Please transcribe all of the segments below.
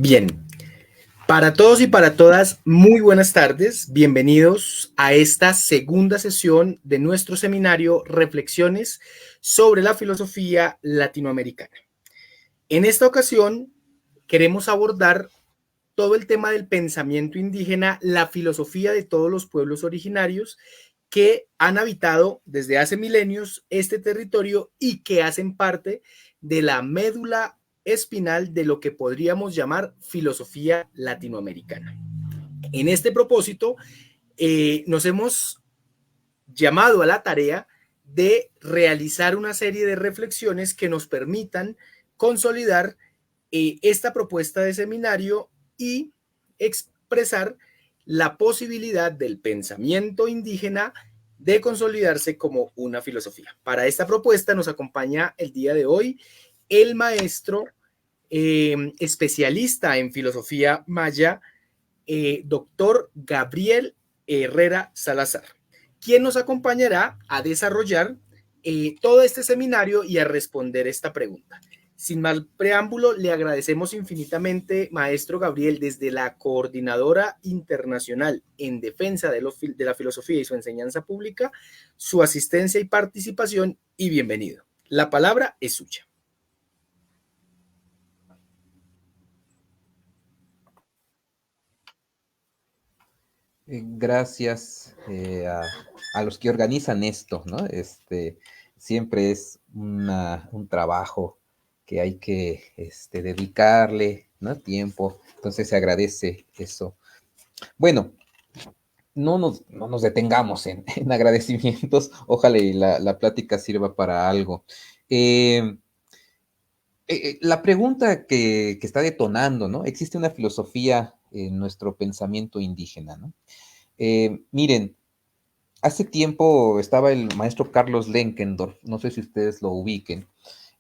Bien, para todos y para todas, muy buenas tardes. Bienvenidos a esta segunda sesión de nuestro seminario Reflexiones sobre la filosofía latinoamericana. En esta ocasión queremos abordar todo el tema del pensamiento indígena, la filosofía de todos los pueblos originarios que han habitado desde hace milenios este territorio y que hacen parte de la médula espinal de lo que podríamos llamar filosofía latinoamericana. En este propósito, nos hemos llamado a la tarea de realizar una serie de reflexiones que nos permitan consolidar esta propuesta de seminario y expresar la posibilidad del pensamiento indígena de consolidarse como una filosofía. Para esta propuesta nos acompaña el día de hoy el maestro especialista en filosofía maya, doctor Gabriel Herrera Salazar, quien nos acompañará a desarrollar todo este seminario y a responder esta pregunta. Sin más preámbulo, le agradecemos infinitamente, maestro Gabriel, desde la Coordinadora Internacional en Defensa de la Filosofía y su Enseñanza Pública, su asistencia y participación, y bienvenido. La palabra es suya. Gracias a los que organizan esto, ¿no? Siempre es un trabajo que hay que dedicarle, ¿no? Tiempo, entonces se agradece eso. Bueno, no nos detengamos en agradecimientos, ojalá y la plática sirva para algo. La pregunta que está detonando, ¿no? ¿Existe una filosofía en nuestro pensamiento indígena, ¿no? Miren, hace tiempo estaba el maestro Carlos Lenkendorf, no sé si ustedes lo ubiquen,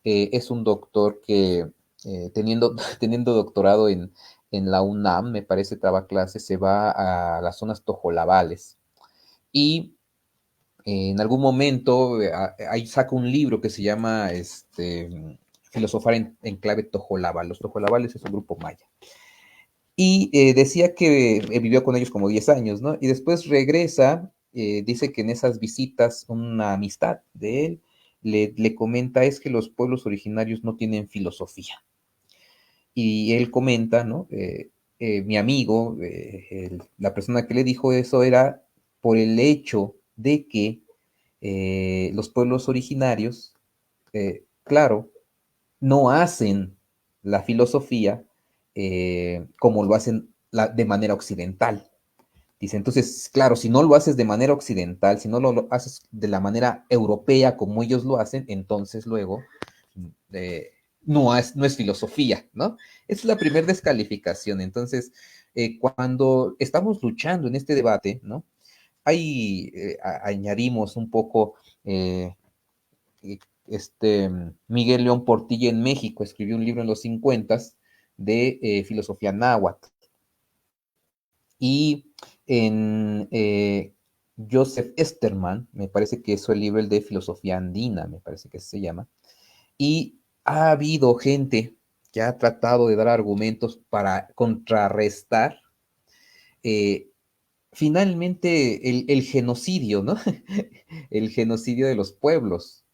es un doctor que teniendo doctorado en la UNAM, me parece, traba clases, se va a las zonas tojolabales y en algún momento ahí saca un libro que se llama Filosofar en clave tojolabal. Los tojolabales es un grupo maya. Y decía que vivió con ellos como 10 años, ¿no? Y después regresa, dice que en esas visitas una amistad de él le comenta es que los pueblos originarios no tienen filosofía. Y él comenta, ¿no? Mi amigo, la persona que le dijo eso era por el hecho de que los pueblos originarios, claro, no hacen la filosofía como lo hacen de manera occidental. Dice, entonces, claro, si no lo haces de manera occidental, si no lo haces de la manera europea como ellos lo hacen, entonces luego no es filosofía, ¿no? Esa es la primera descalificación. Entonces, cuando estamos luchando en este debate, ¿no? Ahí añadimos un poco Miguel León Portilla en México escribió un libro en los 50 de filosofía náhuatl. Y en Joseph Esterman, me parece que es el libro de filosofía andina, me parece que se llama. Y ha habido gente que ha tratado de dar argumentos para contrarrestar finalmente el genocidio, ¿no? El genocidio de los pueblos.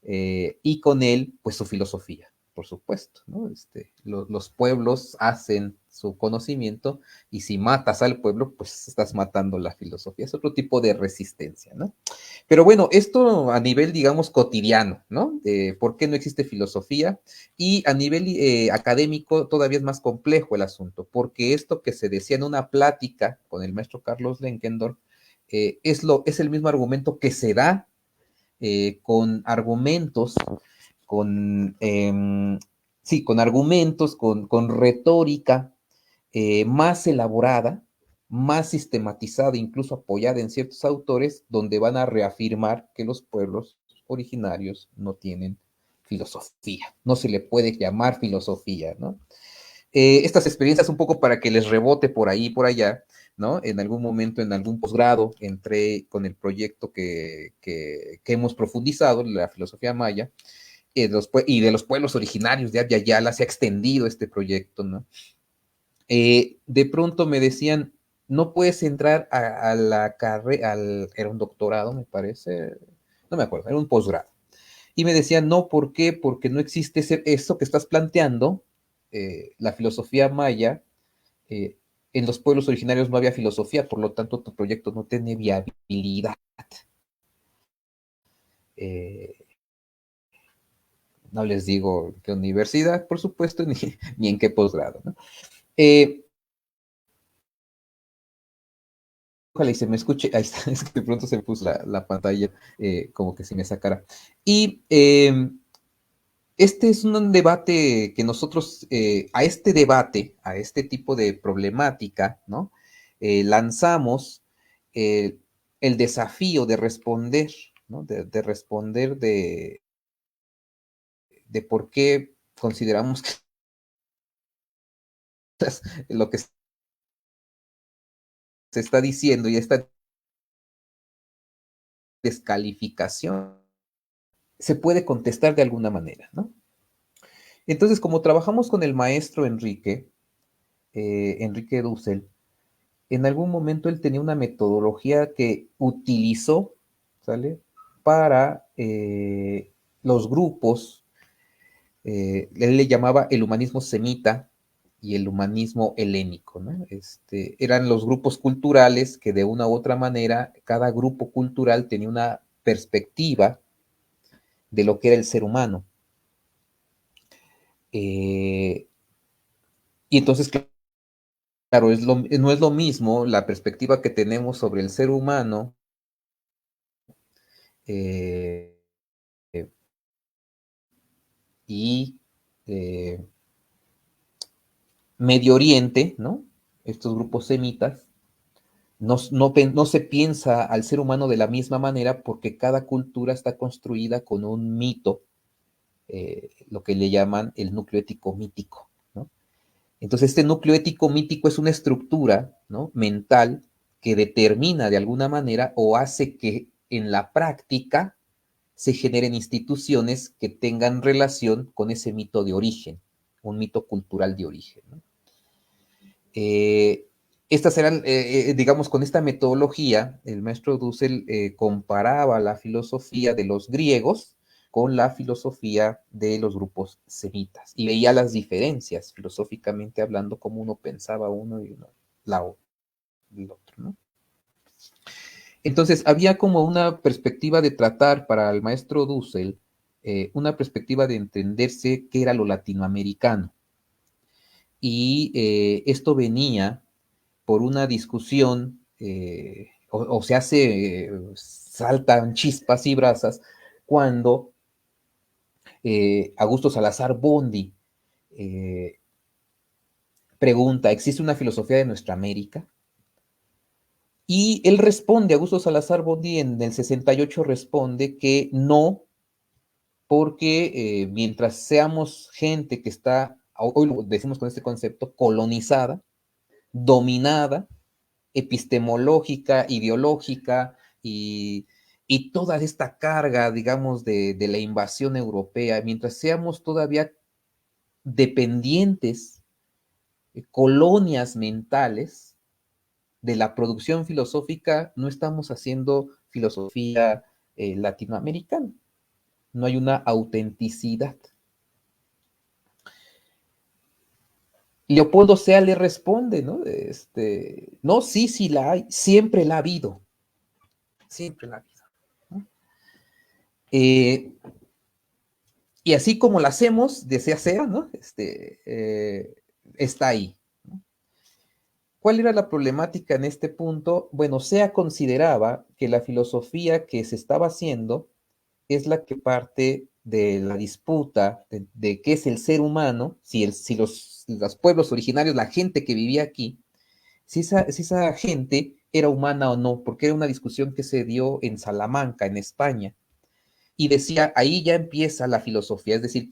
Y con él, pues su filosofía, por supuesto, ¿no? Los pueblos hacen su conocimiento y si matas al pueblo, pues estás matando la filosofía. Es otro tipo de resistencia, ¿no? Pero bueno, esto a nivel, digamos, cotidiano, ¿no? ¿Por qué no existe filosofía? Y a nivel académico todavía es más complejo el asunto, porque esto que se decía en una plática con el maestro Carlos Lenkendorf, es el mismo argumento que se da con argumentos, con argumentos, con retórica más elaborada, más sistematizada, incluso apoyada en ciertos autores, donde van a reafirmar que los pueblos originarios no tienen filosofía, no se le puede llamar filosofía, ¿no? Estas experiencias un poco para que les rebote por ahí y por allá, ¿no? En algún momento, en algún posgrado, entré con el proyecto que hemos profundizado, la filosofía maya, y de los pueblos originarios de Abya Yala se ha extendido este proyecto, ¿no? De pronto me decían, no puedes entrar a la carrera, era un doctorado, me parece, no me acuerdo, era un posgrado. Y me decían, no, ¿por qué? Porque no existe eso que estás planteando, la filosofía maya, eh, en los pueblos originarios no había filosofía, por lo tanto tu proyecto no tiene viabilidad. Eh, no les digo qué universidad, por supuesto, ni en qué posgrado, ¿no? Ojalá y se me escuche. Ahí está, es que de pronto se me puso la pantalla como que se me sacara. Y este es un debate que nosotros, a este debate, a este tipo de problemática, ¿no? Lanzamos el desafío de responder, ¿no? De responder de por qué consideramos que lo que se está diciendo y esta descalificación se puede contestar de alguna manera, ¿no? Entonces, como trabajamos con el maestro Enrique Dussel, en algún momento él tenía una metodología que utilizó, ¿sale? Para los grupos, él le llamaba el humanismo semita y el humanismo helénico, ¿no? Eran los grupos culturales que de una u otra manera, cada grupo cultural tenía una perspectiva de lo que era el ser humano. Y entonces, claro, no es lo mismo la perspectiva que tenemos sobre el ser humano eh, y eh, Medio Oriente, ¿no? Estos grupos semitas, no se piensa al ser humano de la misma manera porque cada cultura está construida con un mito, lo que le llaman el núcleo ético mítico, ¿no? Entonces, este núcleo ético mítico es una estructura, ¿no? Mental que determina de alguna manera o hace que en la práctica se generen instituciones que tengan relación con ese mito de origen, un mito cultural de origen, ¿no? Estas eran, digamos, con esta metodología, el maestro Dussel comparaba la filosofía de los griegos con la filosofía de los grupos semitas y veía las diferencias, filosóficamente hablando, cómo uno pensaba uno y uno, el otro, ¿no? Entonces, había como una perspectiva de tratar para el maestro Dussel, una perspectiva de entenderse qué era lo latinoamericano. Y esto venía por una discusión, o se hace, saltan chispas y brasas, cuando Augusto Salazar Bondy eh, pregunta, ¿existe una filosofía de nuestra América? Y él responde, Augusto Salazar Bondy en el 68 responde que no, porque mientras seamos gente que está, hoy lo decimos con este concepto, colonizada, dominada, epistemológica, ideológica y toda esta carga, digamos, de la invasión europea, mientras seamos todavía dependientes, colonias mentales de la producción filosófica, no estamos haciendo filosofía latinoamericana, no hay una autenticidad. Leopoldo Sea le responde, ¿no? No, sí, sí la hay, siempre la ha habido, siempre la ha habido, ¿no? Y así como la hacemos, desea sea, ¿no? Está ahí, ¿no? ¿Cuál era la problemática en este punto? Bueno, Sea consideraba que la filosofía que se estaba haciendo es la que parte de la disputa de qué es el ser humano, si los pueblos originarios, la gente que vivía aquí, si esa gente era humana o no, porque era una discusión que se dio en Salamanca, en España. Y decía, ahí ya empieza la filosofía, es decir,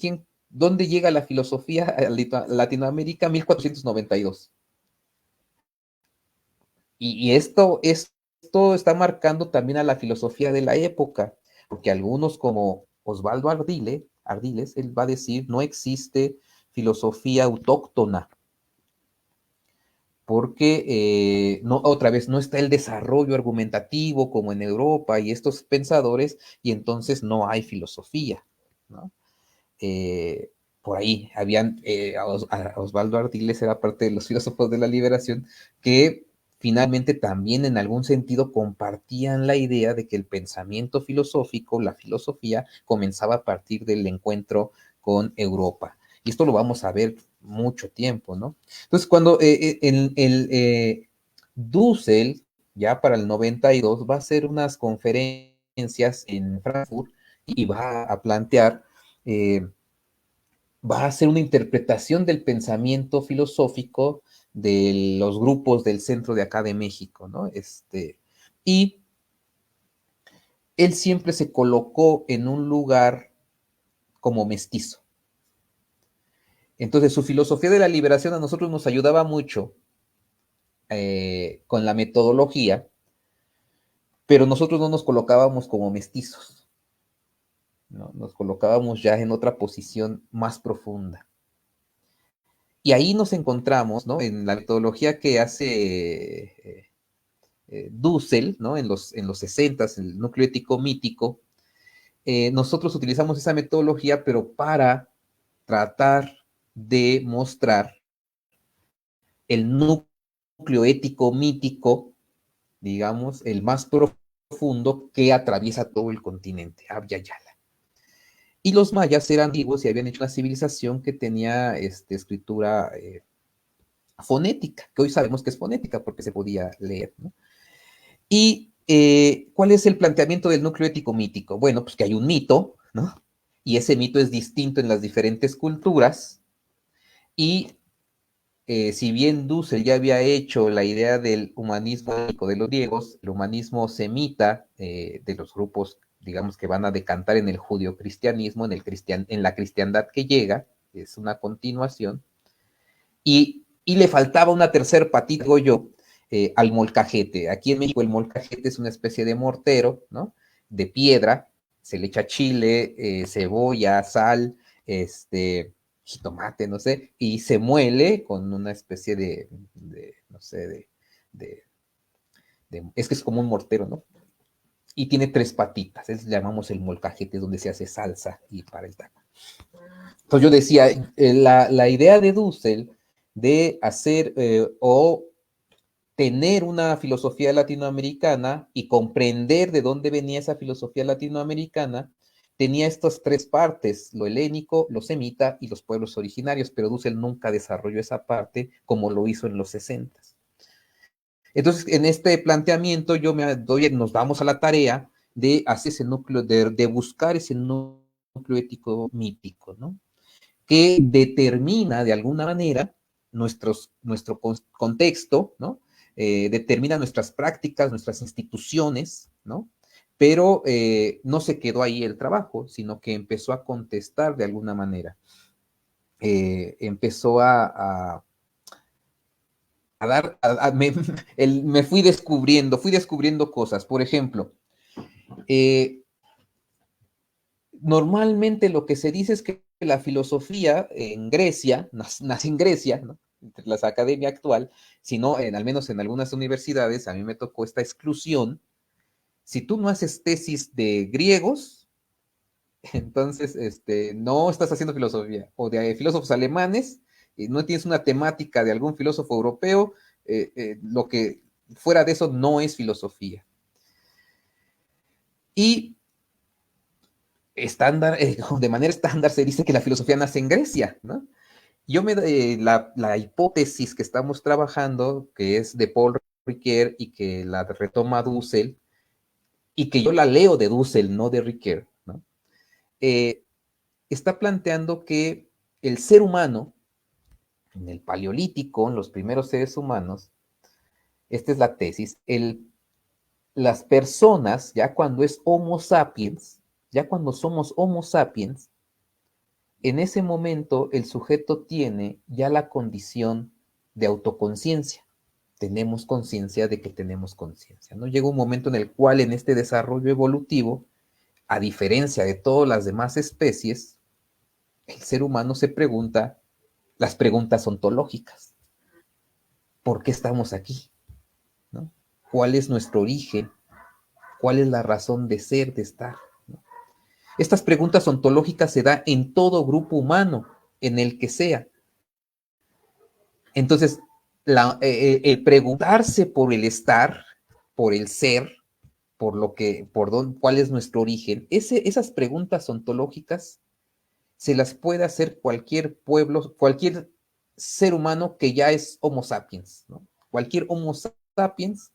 ¿dónde llega la filosofía a Latinoamérica? 1492. Y esto está marcando también a la filosofía de la época, porque algunos como Osvaldo Ardiles, él va a decir, no existe filosofía autóctona, porque no, otra vez no está el desarrollo argumentativo como en Europa y estos pensadores, y entonces no hay filosofía, ¿no? Por ahí habían, a Osvaldo Ardiles era parte de los filósofos de la liberación, que finalmente también en algún sentido compartían la idea de que el pensamiento filosófico, la filosofía, comenzaba a partir del encuentro con Europa. Y esto lo vamos a ver mucho tiempo, ¿no? Entonces, cuando Dussel, ya para el 92, va a hacer unas conferencias en Frankfurt y va a plantear, va a hacer una interpretación del pensamiento filosófico de los grupos del centro de acá de México, ¿no? Y él siempre se colocó en un lugar como mestizo. Entonces, su filosofía de la liberación a nosotros nos ayudaba mucho con la metodología, pero nosotros no nos colocábamos como mestizos, ¿no? Nos colocábamos ya en otra posición más profunda. Y ahí nos encontramos, ¿no? En la metodología que hace Dussel, ¿no? En los 60, el núcleo ético mítico, nosotros utilizamos esa metodología, pero para tratar de mostrar el núcleo ético mítico, digamos, el más profundo que atraviesa todo el continente, Abya Yala. Y los mayas eran antiguos y habían hecho una civilización que tenía escritura fonética, que hoy sabemos que es fonética porque se podía leer, ¿no? Y ¿cuál es el planteamiento del núcleo ético mítico? Bueno, pues que hay un mito, ¿no? Y ese mito es distinto en las diferentes culturas. Y si bien Dussel ya había hecho la idea del humanismo ético de los griegos, el humanismo semita de los grupos, digamos, que van a decantar en el judio-cristianismo, en la cristiandad que llega, es una continuación, y le faltaba una tercer patita, digo yo, al molcajete. Aquí en México el molcajete es una especie de mortero, ¿no? De piedra, se le echa chile, cebolla, sal, jitomate, no sé, y se muele con una especie no sé, es que es como un mortero, ¿no? Y tiene tres patitas, es llamamos el molcajete, donde se hace salsa y para el taco. Entonces yo decía, la idea de Dussel de hacer o tener una filosofía latinoamericana y comprender de dónde venía esa filosofía latinoamericana, tenía estas tres partes, lo helénico, lo semita y los pueblos originarios, pero Dussel nunca desarrolló esa parte como lo hizo en los 60. Entonces, en este planteamiento nos damos a la tarea de hacer ese núcleo, de buscar ese núcleo ético mítico, ¿no? Que determina de alguna manera nuestro contexto, ¿no? Determina nuestras prácticas, nuestras instituciones, ¿no? Pero no se quedó ahí el trabajo, sino que empezó a contestar de alguna manera. Empezó a dar, me fui descubriendo cosas. Por ejemplo, normalmente lo que se dice es que la filosofía en Grecia, nace en Grecia, ¿no? Entre la academia actual, sino al menos en algunas universidades, a mí me tocó esta exclusión. Si tú no haces tesis de griegos, entonces no estás haciendo filosofía, o de filósofos alemanes, no tienes una temática de algún filósofo europeo, lo que fuera de eso no es filosofía. Y de manera estándar se dice que la filosofía nace en Grecia, ¿no? La hipótesis que estamos trabajando, que es de Paul Ricoeur y que la retoma Dussel, y que yo la leo de Dussel, no de Ricoeur, ¿no? Está planteando que el ser humano, en el Paleolítico, en los primeros seres humanos, esta es la tesis, las personas, ya cuando es Homo sapiens, ya cuando somos Homo sapiens, en ese momento el sujeto tiene ya la condición de autoconciencia. Tenemos conciencia de que tenemos conciencia, ¿no? Llega un momento en el cual en este desarrollo evolutivo, a diferencia de todas las demás especies, el ser humano se pregunta las preguntas ontológicas. ¿por qué estamos aquí? ¿No? ¿Cuál es nuestro origen? ¿Cuál es la razón de ser, de estar? ¿No? Estas preguntas ontológicas se dan en todo grupo humano, en el que sea. Entonces, el preguntarse por el estar, por el ser, por lo que, cuál es nuestro origen, esas preguntas ontológicas se las puede hacer cualquier pueblo, cualquier ser humano que ya es Homo sapiens, ¿no? Cualquier Homo sapiens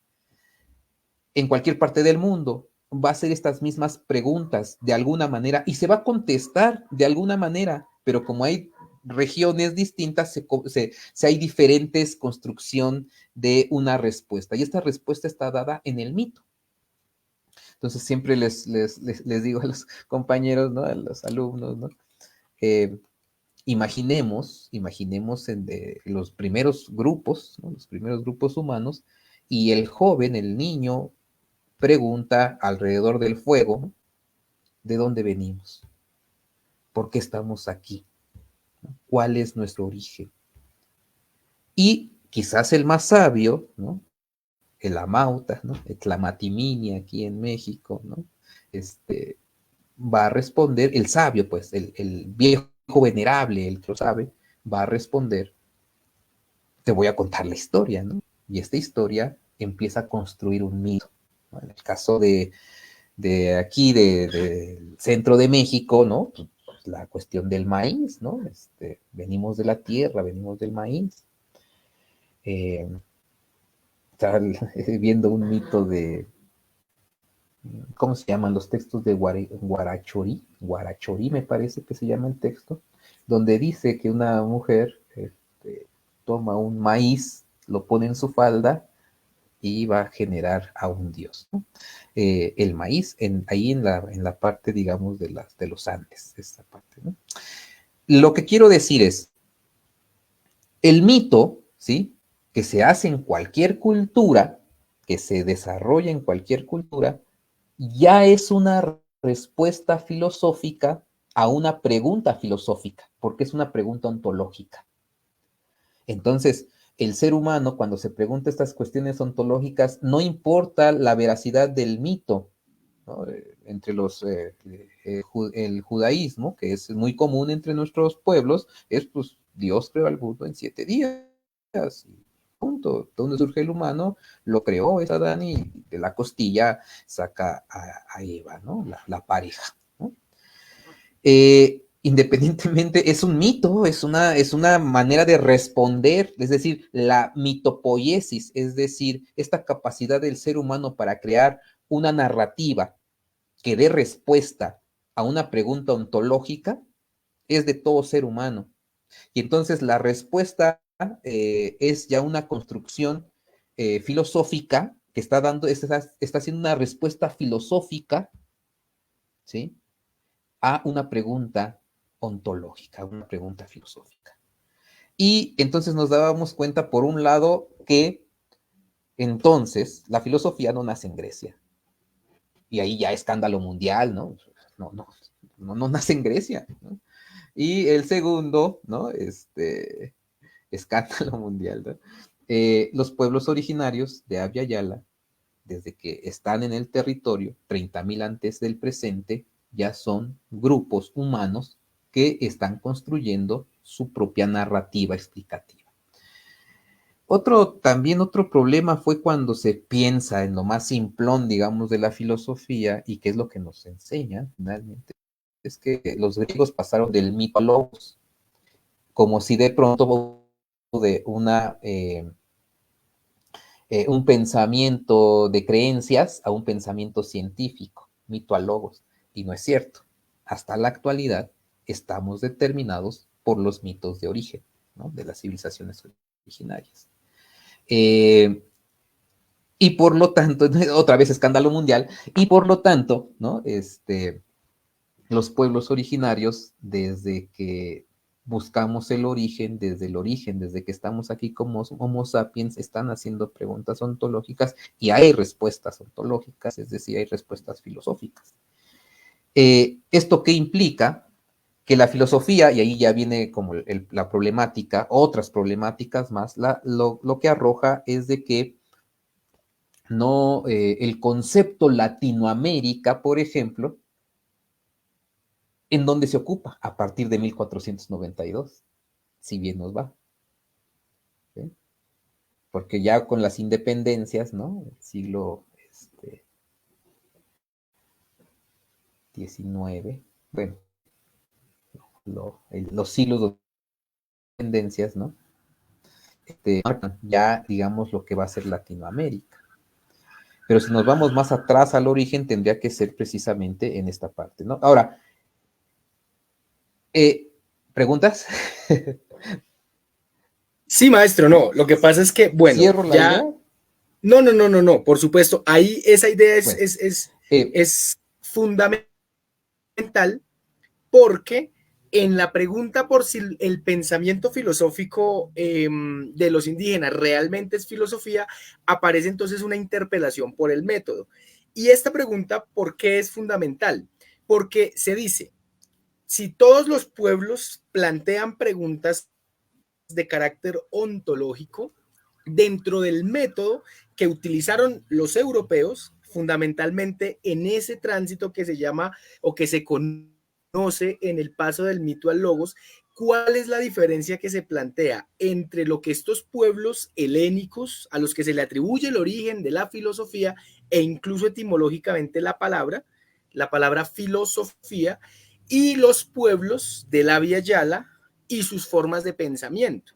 en cualquier parte del mundo va a hacer estas mismas preguntas de alguna manera y se va a contestar de alguna manera, pero como hay regiones distintas, hay diferentes construcción de una respuesta y esta respuesta está dada en el mito. Entonces siempre les digo a los compañeros, ¿no? A los alumnos, ¿no? Imaginemos en los primeros grupos, ¿no? Los primeros grupos humanos, y el joven, el niño, pregunta alrededor del fuego, ¿de dónde venimos? ¿Por qué estamos aquí? ¿Cuál es nuestro origen? Y quizás el más sabio, ¿no? El Amauta, ¿no? El Tlamatimini aquí en México, ¿no? Va a responder, el sabio, pues, el viejo venerable, el que lo sabe, va a responder, te voy a contar la historia, ¿no? Y esta historia empieza a construir un mito, ¿no? En el caso de aquí, del centro de México, ¿no? Pues, la cuestión del maíz, ¿no? Venimos de la tierra, venimos del maíz. Estaba viendo un mito de, ¿cómo se llaman los textos de Guarachorí? Guarachorí me parece que se llama el texto, donde dice que una mujer toma un maíz, lo pone en su falda y va a generar a un dios, ¿no? El maíz, ahí en la parte, digamos, de los Andes, esta parte, ¿no? Lo que quiero decir es, el mito, ¿sí? Que se hace en cualquier cultura, que se desarrolla en cualquier cultura, ya es una respuesta filosófica a una pregunta filosófica, porque es una pregunta ontológica. Entonces, el ser humano, cuando se pregunta estas cuestiones ontológicas, no importa la veracidad del mito, ¿no? Entre el judaísmo, que es muy común entre nuestros pueblos, es pues Dios creó al mundo en 7 días. Punto. ¿Dónde surge el humano? Lo creó, es Adán, y de la costilla saca a Eva, ¿no? La pareja, ¿no? Independientemente, es un mito, es una manera de responder, es decir, la mitopoiesis, es decir, esta capacidad del ser humano para crear una narrativa que dé respuesta a una pregunta ontológica, es de todo ser humano. Y entonces la respuesta es ya una construcción filosófica que está haciendo una respuesta filosófica, ¿sí? A una pregunta ontológica, una pregunta filosófica. Y entonces nos dábamos cuenta, por un lado, que entonces la filosofía no nace en Grecia. Y ahí ya escándalo mundial, ¿no? No nace en Grecia, ¿no? Y el segundo, ¿no? Escándalo mundial, ¿no? Los pueblos originarios de Abya Yala, desde que están en el territorio, 30.000 antes del presente, ya son grupos humanos que están construyendo su propia narrativa explicativa. También otro problema fue cuando se piensa en lo más simplón, digamos, de la filosofía, y que es lo que nos enseña finalmente, es que los griegos pasaron del mito al logos, como si de pronto de un pensamiento de creencias a un pensamiento científico, mito a logos, y no es cierto. Hasta la actualidad estamos determinados por los mitos de origen, ¿no? De las civilizaciones originarias. Y por lo tanto, otra vez escándalo mundial, y por lo tanto, ¿no? Los pueblos originarios, desde que buscamos desde que estamos aquí como Homo sapiens, están haciendo preguntas ontológicas y hay respuestas ontológicas, es decir, hay respuestas filosóficas. ¿Esto qué implica? que la filosofía, y ahí ya viene como la problemática, otras problemáticas más, lo que arroja es de que no, el concepto Latinoamérica, por ejemplo, ¿en dónde se ocupa? A partir de 1492, si bien nos va. ¿Sí? Porque ya con las independencias, ¿no? Siglo XIX, bueno, los siglos de independencias, ¿no? Marcan ya, digamos, lo que va a ser Latinoamérica. Pero si nos vamos más atrás al origen, tendría que ser precisamente en esta parte, ¿no? Ahora, ¿preguntas? Sí, maestro, no. Lo que pasa es que, bueno, ¿Cierro la idea? ya. No, no, no, no, no. Por supuesto, ahí esa idea Bueno, es fundamental porque en la pregunta por si el pensamiento filosófico de los indígenas realmente es filosofía, aparece entonces una interpelación por el método. Y esta pregunta, ¿por qué es fundamental? Porque se dice, si todos los pueblos plantean preguntas de carácter ontológico, dentro del método que utilizaron los europeos, fundamentalmente en ese tránsito que se llama o que se conoce en el paso del mito al logos, ¿cuál es la diferencia que se plantea entre lo que estos pueblos helénicos, a los que se le atribuye el origen de la filosofía e incluso etimológicamente la palabra filosofía, y los pueblos de la Via Yala y sus formas de pensamiento?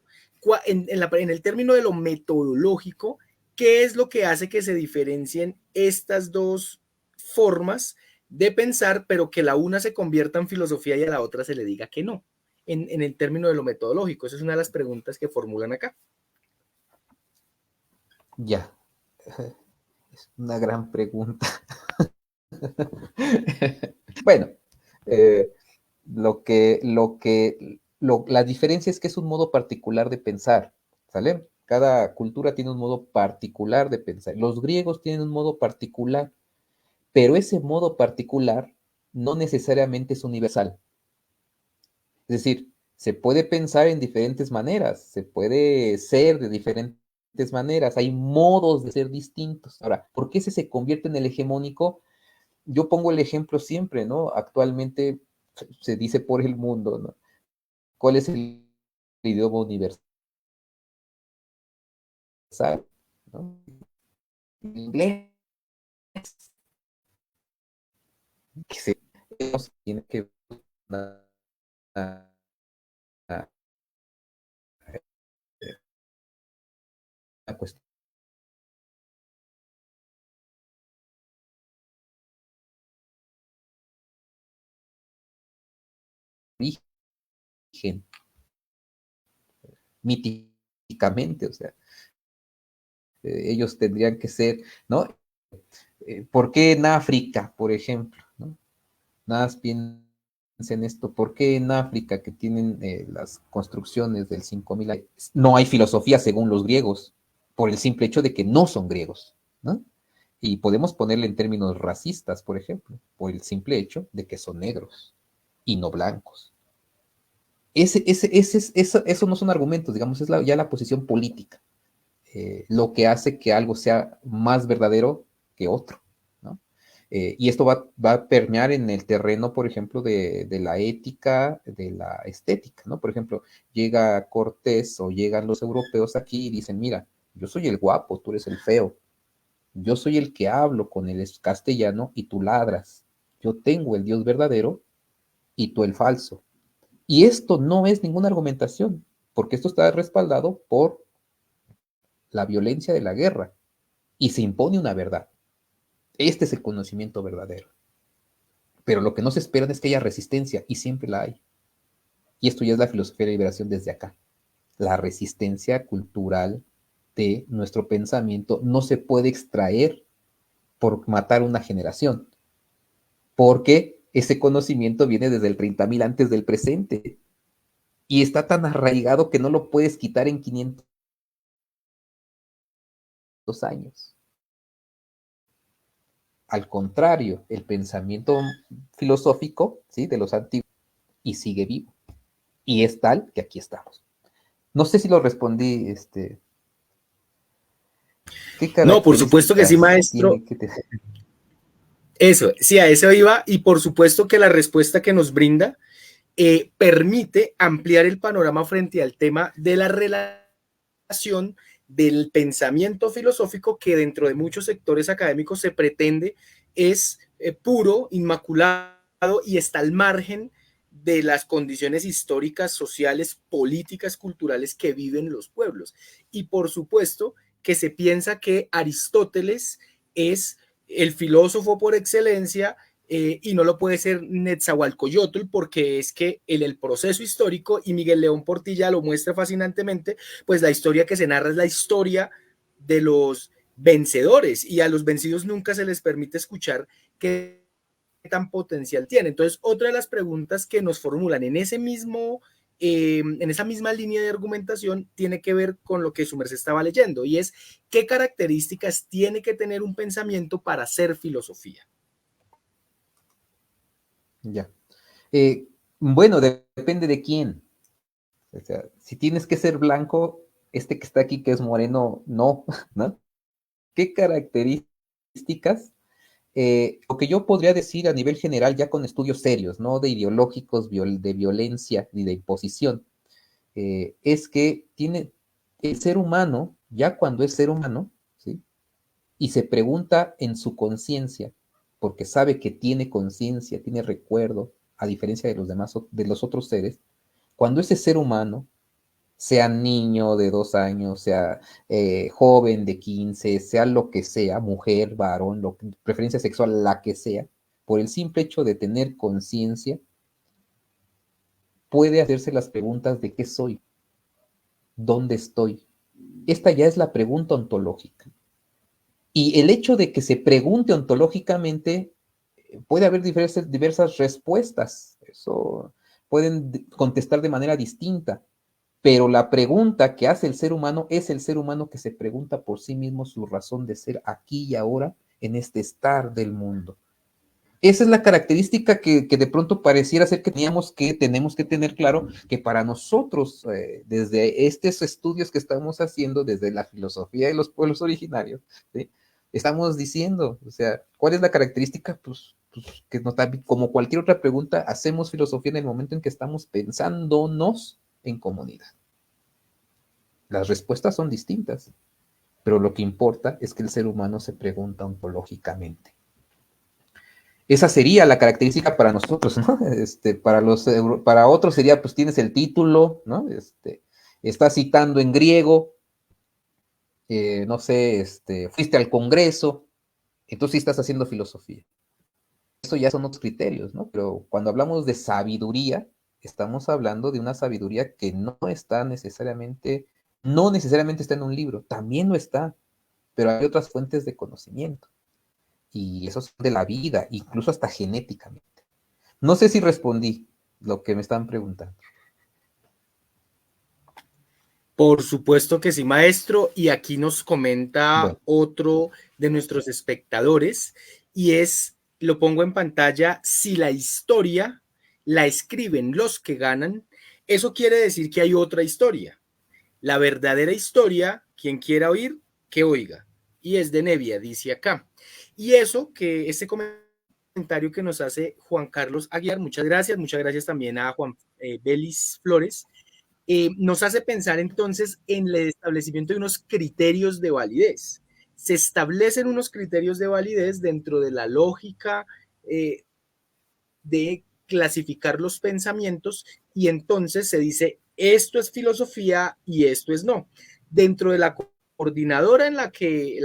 En el término de lo metodológico, ¿qué es lo que hace que se diferencien estas dos formas de pensar, pero que la una se convierta en filosofía y a la otra se le diga que no? En el término de lo metodológico, esa es una de las preguntas que formulan acá. ya, es una gran pregunta. Bueno, eh, la diferencia es que es un modo particular de pensar, ¿sale? Cada cultura tiene un modo particular de pensar. Los griegos tienen un modo particular, pero ese modo particular no necesariamente es universal. Es decir, se puede pensar en diferentes maneras, se puede ser de diferentes maneras, hay modos de ser distintos. Ahora, ¿por qué ese se convierte en el hegemónico? Yo pongo el ejemplo siempre, ¿no? Actualmente se dice por el mundo, ¿no? ¿Cuál es el idioma universal? ¿No? El inglés, que se tiene que una, una cuestión de origen, míticamente, o sea, ellos tendrían que ser, ¿no? ¿Por qué en África, por ejemplo? ¿No? Nada más piensen en esto. ¿Por qué en África, que tienen las construcciones del 5000 años, no hay filosofía según los griegos? Por el simple hecho de que no son griegos, ¿no? Y podemos ponerle en términos racistas, por ejemplo, por el simple hecho de que son negros y no blancos. Eso no son argumentos, digamos, es ya la posición política, lo que hace que algo sea más verdadero que otro, ¿no? Y esto va a permear en el terreno, por ejemplo, de la ética, de la estética, ¿no? Por ejemplo, llega Cortés o llegan los europeos aquí y dicen, mira, yo soy el guapo, tú eres el feo, yo soy el que hablo con el castellano y tú ladras, yo tengo el Dios verdadero y tú el falso. Y esto no es ninguna argumentación, porque esto está respaldado por la violencia de la guerra y se impone una verdad. Este es el conocimiento verdadero. Pero lo que no se espera es que haya resistencia, y siempre la hay. Y esto ya es la filosofía de liberación desde acá. La resistencia cultural de nuestro pensamiento no se puede extraer por matar una generación, porque ese conocimiento viene desde el 30.000 antes del presente y está tan arraigado que no lo puedes quitar en 500 años. Al contrario, el pensamiento filosófico, ¿sí?, de los antiguos y sigue vivo. Y es tal que aquí estamos. No sé si lo respondí, ¿qué No, por supuesto que sí, características maestro. tiene que tener? Eso, sí, a eso iba y por supuesto que la respuesta que nos brinda permite ampliar el panorama frente al tema de la relación del pensamiento filosófico que dentro de muchos sectores académicos se pretende es puro, inmaculado y está al margen de las condiciones históricas, sociales, políticas, culturales que viven los pueblos. Y por supuesto que se piensa que Aristóteles es el filósofo por excelencia y no lo puede ser Netzahualcoyotl porque es que el proceso histórico, y Miguel León Portilla lo muestra fascinantemente, pues la historia que se narra es la historia de los vencedores y a los vencidos nunca se les permite escuchar qué tan potencial tiene. Entonces, otra de las preguntas que nos formulan en esa misma línea de argumentación tiene que ver con lo que su merced estaba leyendo y es qué características tiene que tener un pensamiento para ser filosofía. Ya. Bueno, depende de quién. O sea, si tienes que ser blanco, este que está aquí que es moreno, no, ¿no? ¿Qué características? Lo que yo podría decir a nivel general, ya con estudios serios, no de ideológicos, de violencia ni de imposición, es que tiene el ser humano, ya cuando es ser humano, ¿sí? Y se pregunta en su conciencia, porque sabe que tiene conciencia, tiene recuerdo, a diferencia de los demás, de los otros seres, cuando ese ser humano, sea niño de 2 años, sea joven de 15, sea lo que sea, mujer, varón, preferencia sexual, la que sea, por el simple hecho de tener conciencia, puede hacerse las preguntas de qué soy, dónde estoy. Esta ya es la pregunta ontológica. Y el hecho de que se pregunte ontológicamente, puede haber diversas respuestas. Eso pueden contestar de manera distinta. Pero la pregunta que hace el ser humano es el ser humano que se pregunta por sí mismo su razón de ser aquí y ahora en este estar del mundo. Esa es la característica que de pronto pareciera ser que tenemos que tener claro que para nosotros, desde estos estudios que estamos haciendo, desde la filosofía de los pueblos originarios, ¿sí? Estamos diciendo, o sea, ¿cuál es la característica? Pues que nos da, como cualquier otra pregunta, hacemos filosofía en el momento en que estamos pensándonos en comunidad. Las respuestas son distintas, pero lo que importa es que el ser humano se pregunta ontológicamente. Esa sería la característica para nosotros, ¿no? Para otros sería, pues tienes el título, ¿no? Estás citando en griego, no sé, fuiste al Congreso, entonces sí estás haciendo filosofía. Eso ya son otros criterios, ¿no? Pero cuando hablamos de sabiduría, estamos hablando de una sabiduría que no necesariamente está en un libro, también lo está, pero hay otras fuentes de conocimiento. Y eso es de la vida, incluso hasta genéticamente. No sé si respondí lo que me están preguntando. Por supuesto que sí, maestro. Y aquí nos comenta Bueno, otro de nuestros espectadores y es, lo pongo en pantalla, si la historia la escriben los que ganan, eso quiere decir que hay otra historia. La verdadera historia, quien quiera oír, que oiga. Y es de Nevia, dice acá. Y eso, que este comentario que nos hace Juan Carlos Aguiar, muchas gracias también a Juan Belis Flores, nos hace pensar entonces en el establecimiento de unos criterios de validez. Se establecen unos criterios de validez dentro de la lógica de clasificar los pensamientos y entonces se dice esto es filosofía y esto es no. Dentro de la coordinadora en la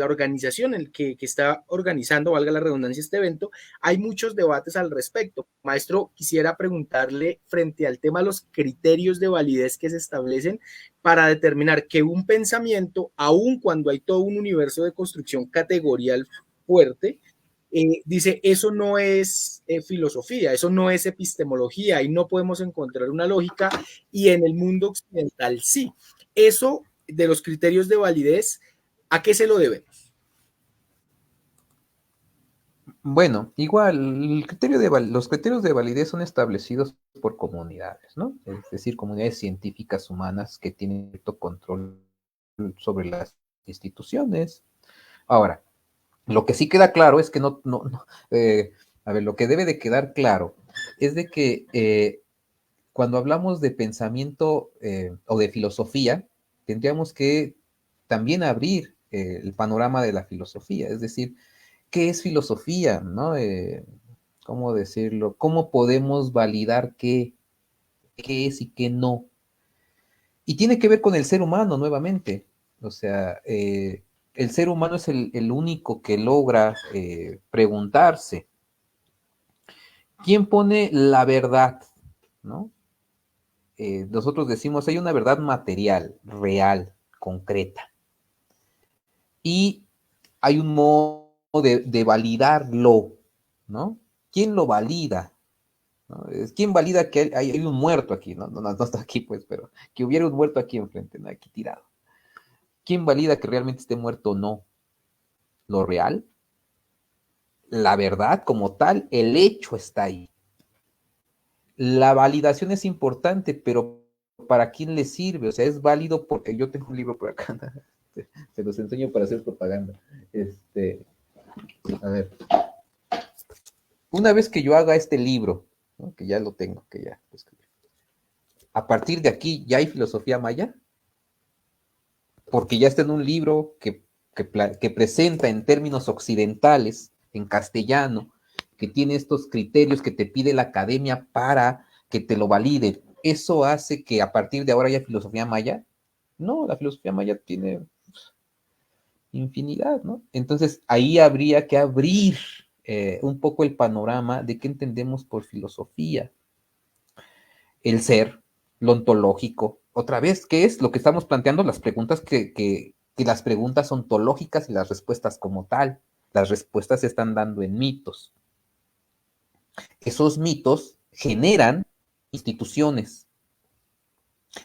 organización en que está organizando, valga la redundancia, este evento, hay muchos debates al respecto. Maestro, quisiera preguntarle frente al tema de los criterios de validez que se establecen para determinar que un pensamiento, aun cuando hay todo un universo de construcción categorial fuerte, dice, eso no es filosofía, eso no es epistemología, y no podemos encontrar una lógica, y en el mundo occidental sí. Eso de los criterios de validez, ¿a qué se lo debemos? Bueno, igual, los criterios de validez son establecidos por comunidades, ¿no? Es decir, comunidades científicas humanas que tienen cierto control sobre las instituciones. Ahora, lo que sí queda claro es que a ver, lo que debe de quedar claro es de que cuando hablamos de pensamiento o de filosofía, tendríamos que también abrir el panorama de la filosofía, es decir, ¿qué es filosofía? ¿No? ¿Cómo decirlo? ¿Cómo podemos validar qué es y qué no? Y tiene que ver con el ser humano nuevamente. O sea, el ser humano es el único que logra preguntarse, ¿quién pone la verdad? ¿No? Nosotros decimos, hay una verdad material, real, concreta. Y hay un modo de validarlo, ¿no? ¿Quién lo valida? ¿No? ¿Quién valida que hay un muerto aquí? No está aquí, pues, pero que hubiera un muerto aquí enfrente, ¿no? Aquí tirado. ¿Quién valida que realmente esté muerto o no? ¿Lo real? La verdad como tal, el hecho está ahí. La validación es importante, pero ¿para quién le sirve? O sea, es válido porque yo tengo un libro por acá, ¿no? Se los enseño para hacer propaganda. A ver, una vez que yo haga este libro, ¿no? Que ya lo tengo, que ya lo escribí, a partir de aquí ya hay filosofía maya, porque ya está en un libro que presenta en términos occidentales, en castellano, que tiene estos criterios que te pide la academia para que te lo valide. ¿Eso hace que a partir de ahora haya filosofía maya? No, la filosofía maya tiene infinidad, ¿no? Entonces ahí habría que abrir un poco el panorama de qué entendemos por filosofía, el ser, lo ontológico. Otra vez, ¿qué es lo que estamos planteando? Las preguntas que las preguntas ontológicas y las respuestas como tal. Las respuestas se están dando en mitos. Esos mitos generan instituciones.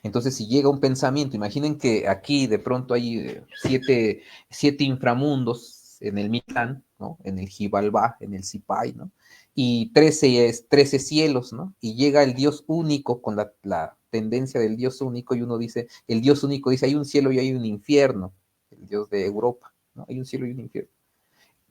Entonces, si llega un pensamiento, imaginen que aquí de pronto hay siete inframundos en el Mitlán, ¿no? En el Xibalbá, en el Sipay, ¿no? Y 13 cielos, ¿no? Y llega el Dios único con la tendencia del Dios único y uno dice, el Dios único dice, hay un cielo y hay un infierno, el Dios de Europa, ¿no? Hay un cielo y un infierno.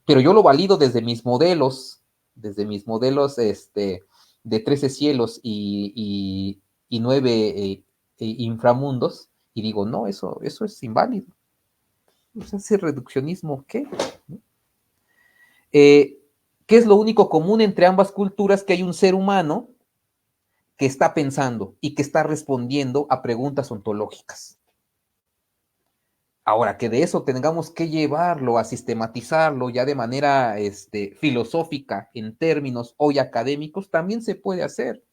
Pero yo lo valido desde mis modelos de 13 cielos y 9 inframundos, y digo, no, eso es inválido. O sea, ese reduccionismo, ¿qué? Eh, ¿Qué es lo único común entre ambas culturas? Que hay un ser humano que está pensando y que está respondiendo a preguntas ontológicas. Ahora, que de eso tengamos que llevarlo a sistematizarlo ya de manera filosófica en términos hoy académicos, también se puede hacer.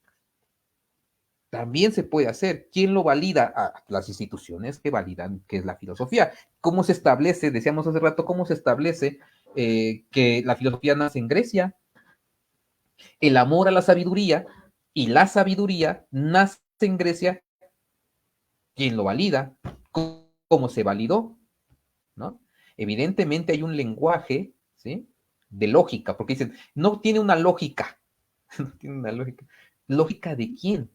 También se puede hacer. ¿Quién lo valida? Las instituciones que validan qué es la filosofía. ¿Cómo se establece? Decíamos hace rato, ¿cómo se establece que la filosofía nace en Grecia? El amor a la sabiduría y la sabiduría nace en Grecia. ¿Quién lo valida? ¿Cómo se validó? ¿No? Evidentemente hay un lenguaje, ¿sí? De lógica, porque dicen, no tiene una lógica. No tiene una lógica. ¿Lógica de quién?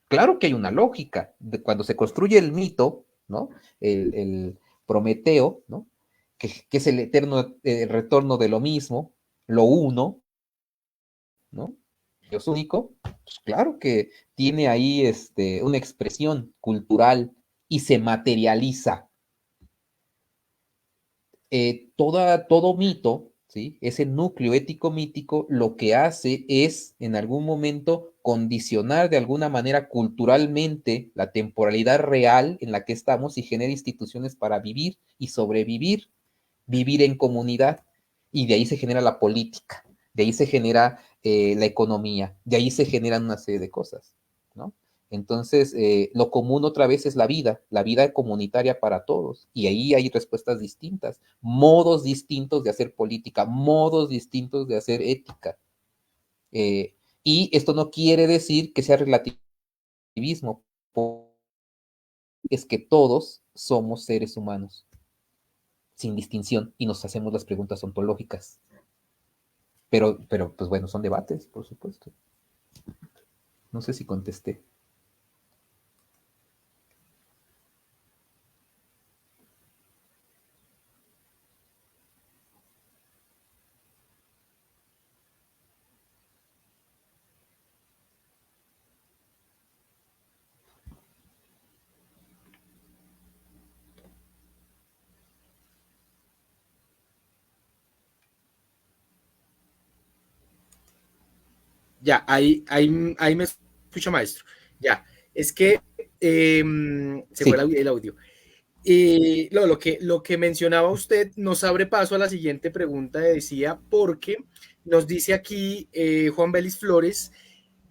Claro que hay una lógica. Cuando se construye el mito, ¿no? El Prometeo, ¿no? Que es el eterno retorno de lo mismo, lo uno, ¿no? Dios único, pues claro que tiene ahí una expresión cultural y se materializa. Todo mito, ¿sí? Ese núcleo ético-mítico, lo que hace es, en algún momento, condicionar de alguna manera culturalmente la temporalidad real en la que estamos y genera instituciones para vivir y sobrevivir, vivir en comunidad. Y de ahí se genera la política, de ahí se genera la economía, de ahí se generan una serie de cosas, ¿no? Entonces, lo común otra vez es la vida comunitaria para todos. Y ahí hay respuestas distintas, modos distintos de hacer política, modos distintos de hacer ética. Eh, y esto no quiere decir que sea relativismo, es que todos somos seres humanos, sin distinción, y nos hacemos las preguntas ontológicas. Pero, pues bueno, son debates, por supuesto. No sé si contesté. Ya, ahí me escucha, maestro. Ya, es que se fue Sí, el audio. Lo que mencionaba usted nos abre paso a la siguiente pregunta, decía, porque nos dice aquí Juan Belis Flores,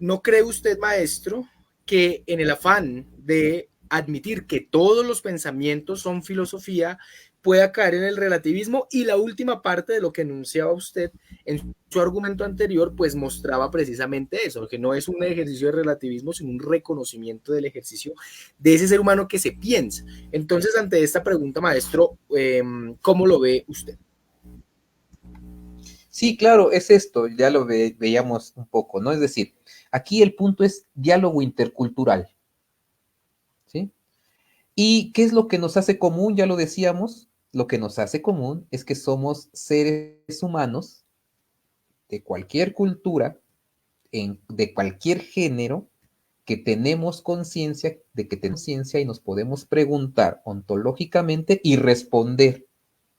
¿no cree usted, maestro, que en el afán de admitir que todos los pensamientos son filosofía, pueda caer en el relativismo? Y la última parte de lo que enunciaba usted en su argumento anterior, pues mostraba precisamente eso, que no es un ejercicio de relativismo, sino un reconocimiento del ejercicio de ese ser humano que se piensa. Entonces, ante esta pregunta, maestro, ¿cómo lo ve usted? sí, claro, es esto, ya lo veíamos un poco, ¿no? Es decir, aquí el punto es diálogo intercultural, ¿sí? ¿Y qué es lo que nos hace común? Ya lo decíamos, lo que nos hace común es que somos seres humanos de cualquier cultura, de cualquier género, que tenemos conciencia, de que tenemos conciencia y nos podemos preguntar ontológicamente y responder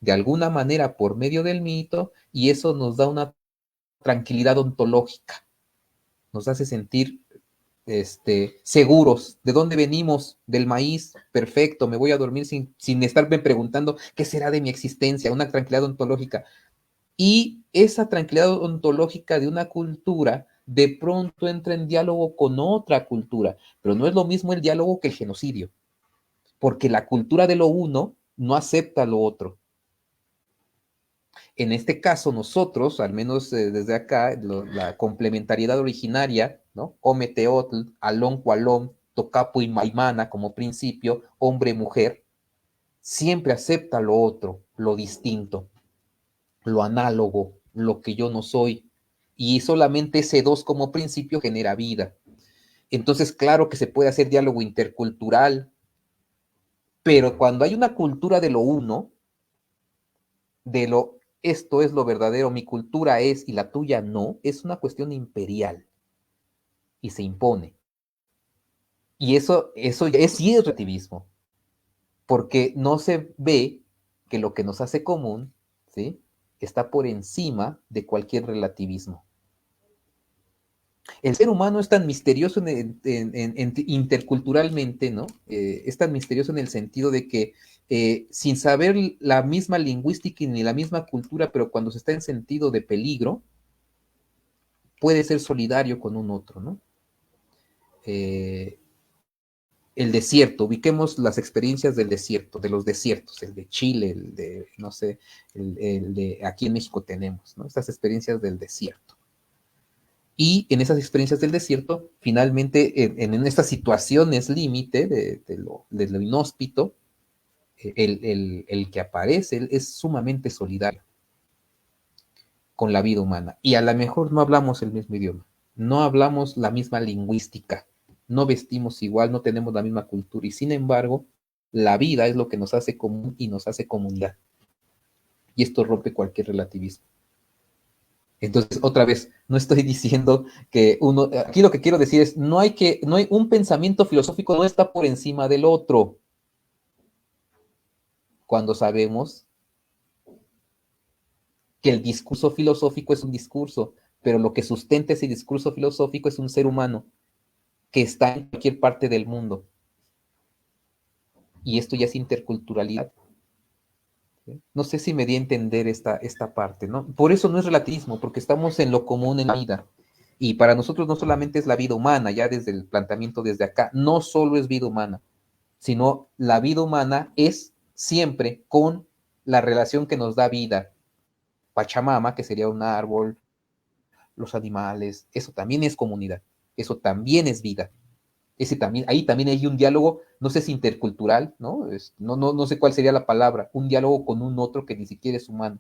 de alguna manera por medio del mito, y eso nos da una tranquilidad ontológica, nos hace sentir seguros. ¿De dónde venimos? Del maíz, perfecto, me voy a dormir sin estarme preguntando qué será de mi existencia, una tranquilidad ontológica. Y esa tranquilidad ontológica de una cultura de pronto entra en diálogo con otra cultura, pero no es lo mismo el diálogo que el genocidio, porque la cultura de lo uno no acepta lo otro. En este caso, nosotros, al menos desde acá, la complementariedad originaria, ¿no? Ometeotl, Alon Cualón, Tocapo y Maimana como principio, hombre-mujer, siempre acepta lo otro, lo distinto, lo análogo, lo que yo no soy. Y solamente ese dos como principio genera vida. Entonces, claro que se puede hacer diálogo intercultural, pero cuando hay una cultura de lo uno, de lo esto es lo verdadero, mi cultura es y la tuya no, es una cuestión imperial y se impone. Y eso sí es relativismo, porque no se ve que lo que nos hace común, ¿sí? Está por encima de cualquier relativismo. El ser humano es tan misterioso interculturalmente, ¿no? Es tan misterioso en el sentido de que sin saber la misma lingüística ni la misma cultura, pero cuando se está en sentido de peligro, puede ser solidario con un otro, ¿no? Eh, el desierto, ubiquemos las experiencias del desierto, de los desiertos, el de Chile, el de, no sé, el de aquí en México tenemos, ¿no? Estas experiencias del desierto. Y en esas experiencias del desierto, finalmente, en estas situaciones límite de lo inhóspito, el que aparece él es sumamente solidario con la vida humana. Y a lo mejor no hablamos el mismo idioma, no hablamos la misma lingüística, no vestimos igual, no tenemos la misma cultura, y sin embargo, la vida es lo que nos hace común y nos hace comunidad. Y esto rompe cualquier relativismo. Entonces, otra vez, no estoy diciendo que uno, aquí lo que quiero decir es, no hay un pensamiento filosófico, no está por encima del otro. Cuando sabemos que el discurso filosófico es un discurso, pero lo que sustenta ese discurso filosófico es un ser humano que está en cualquier parte del mundo. Y esto ya es interculturalidad. No sé si me di a entender esta parte, ¿no? Por eso no es relativismo, porque estamos en lo común en la vida. Y para nosotros no solamente es la vida humana, ya desde el planteamiento desde acá, no solo es vida humana, sino la vida humana es siempre con la relación que nos da vida. Pachamama, que sería un árbol, los animales, eso también es comunidad, eso también es vida. Ese también, ahí también hay un diálogo, no sé si intercultural, ¿no? No sé cuál sería la palabra, un diálogo con un otro que ni siquiera es humano.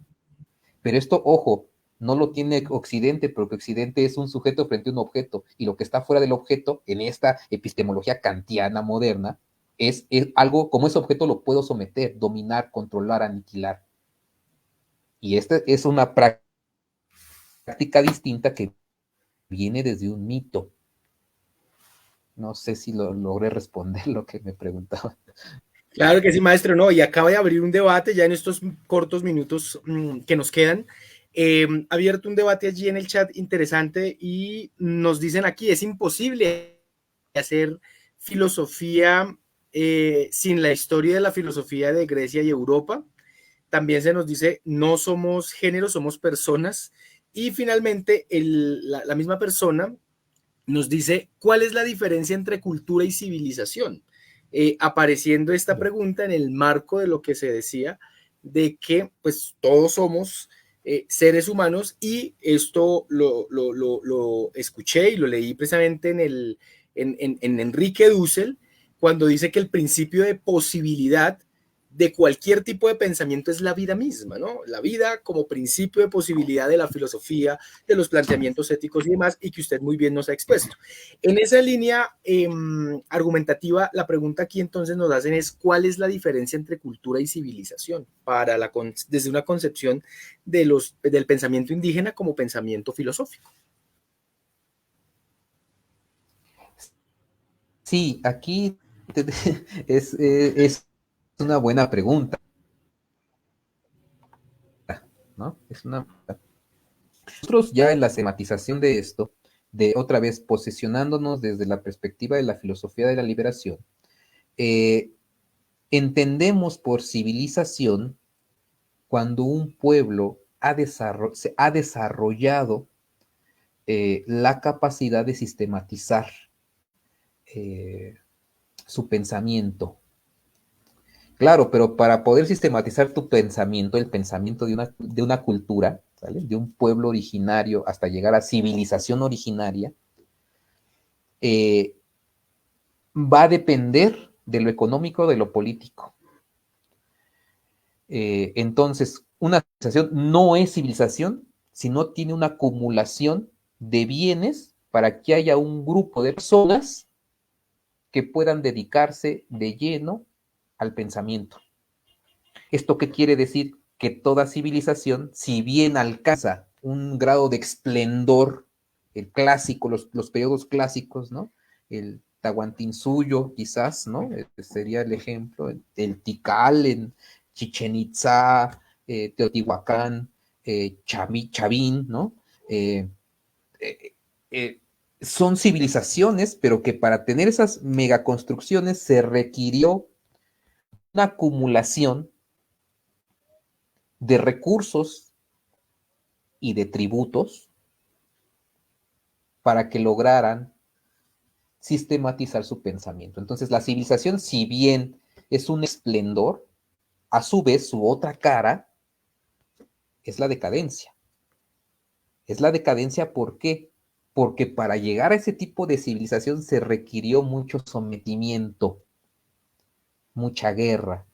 Pero esto, ojo, no lo tiene Occidente, porque Occidente es un sujeto frente a un objeto, y lo que está fuera del objeto, en esta epistemología kantiana moderna, es algo, como ese objeto lo puedo someter, dominar, controlar, aniquilar. Y esta es una práctica distinta que viene desde un mito. No sé si logré responder lo que me preguntaba. Claro que sí, maestro, no, y acaba de abrir un debate ya en estos cortos minutos que nos quedan. Ha abierto un debate allí en el chat interesante y nos dicen aquí, es imposible hacer filosofía sin la historia de la filosofía de Grecia y Europa. También se nos dice, no somos géneros, somos personas. Y finalmente, la misma persona nos dice, ¿cuál es la diferencia entre cultura y civilización? Apareciendo esta pregunta en el marco de lo que se decía, de que pues todos somos seres humanos, y esto lo escuché y lo leí precisamente en Enrique Dussel, cuando dice que el principio de posibilidad de cualquier tipo de pensamiento es la vida misma, ¿no? La vida como principio de posibilidad de la filosofía, de los planteamientos éticos y demás, y que usted muy bien nos ha expuesto. En esa línea argumentativa, la pregunta aquí entonces nos hacen es, ¿cuál es la diferencia entre cultura y civilización para desde una concepción del pensamiento indígena como pensamiento filosófico? Sí, aquí es una buena pregunta, ¿no? Es una... Nosotros ya en la sematización de esto, de otra vez posicionándonos desde la perspectiva de la filosofía de la liberación, eh, entendemos por civilización cuando un pueblo se ha desarrollado la capacidad de sistematizar eh, su pensamiento. Claro, pero para poder sistematizar tu pensamiento, el pensamiento de una cultura, ¿vale? De un pueblo originario hasta llegar a civilización originaria, eh, va a depender de lo económico, de lo político. Entonces, una civilización no es civilización si no tiene una acumulación de bienes para que haya un grupo de personas que puedan dedicarse de lleno al pensamiento. ¿Esto qué quiere decir? Que toda civilización, si bien alcanza un grado de esplendor, el clásico, los periodos clásicos, ¿no? El Tahuantinsuyo, quizás, ¿no? Sería el ejemplo, el Tikal en Chichen Itza, Teotihuacán, Chavín, ¿no? Eh, eh, eh, son civilizaciones, pero que para tener esas megaconstrucciones se requirió una acumulación de recursos y de tributos para que lograran sistematizar su pensamiento. Entonces, la civilización, si bien es un esplendor, a su vez, su otra cara es la decadencia. Es la decadencia, ¿por qué? Porque para llegar a ese tipo de civilización se requirió mucho sometimiento, mucha guerra.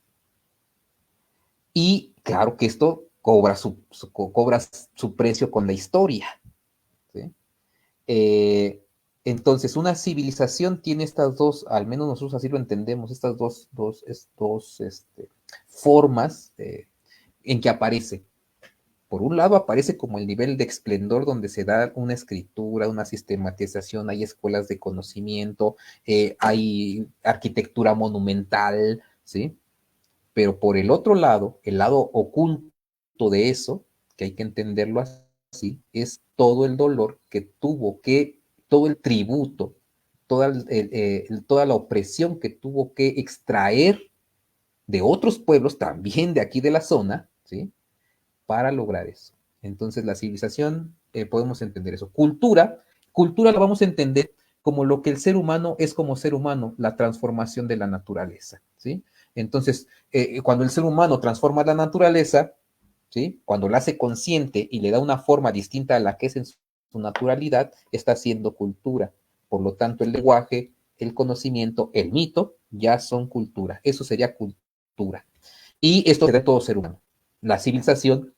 Y claro que esto cobra su precio con la historia. ¿Sí? Entonces, una civilización tiene estas dos, al menos nosotros así lo entendemos, estas dos formas en que aparece. Por un lado aparece como el nivel de esplendor donde se da una escritura, una sistematización, hay escuelas de conocimiento, hay arquitectura monumental, ¿sí? Pero por el otro lado, el lado oculto de eso, que hay que entenderlo así, es todo el dolor que tuvo que, todo el tributo, toda la opresión que tuvo que extraer de otros pueblos, también de aquí de la zona, ¿sí? Para lograr eso. Entonces, la civilización, podemos entender eso. Cultura la vamos a entender como lo que el ser humano es como ser humano, la transformación de la naturaleza, ¿sí? Entonces, cuando el ser humano transforma la naturaleza, ¿sí? Cuando la hace consciente y le da una forma distinta a la que es en su naturalidad, está haciendo cultura. Por lo tanto, el lenguaje, el conocimiento, el mito, ya son cultura. Eso sería cultura. Y esto se da a todo ser humano. La civilización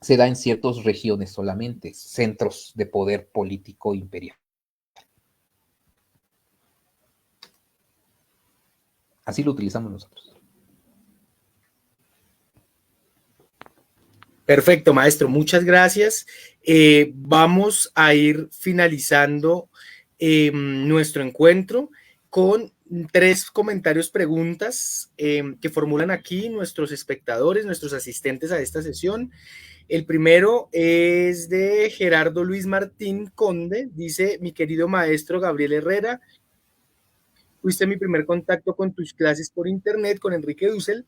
se da en ciertas regiones solamente, centros de poder político imperial. Así lo utilizamos nosotros. Perfecto, maestro, muchas gracias. Vamos a ir finalizando nuestro encuentro con 3 comentarios, preguntas que formulan aquí nuestros espectadores, nuestros asistentes a esta sesión. El primero es de Gerardo Luis Martín Conde. Dice: mi querido maestro Gabriel Herrera, fuiste mi primer contacto con tus clases por internet con Enrique Dussel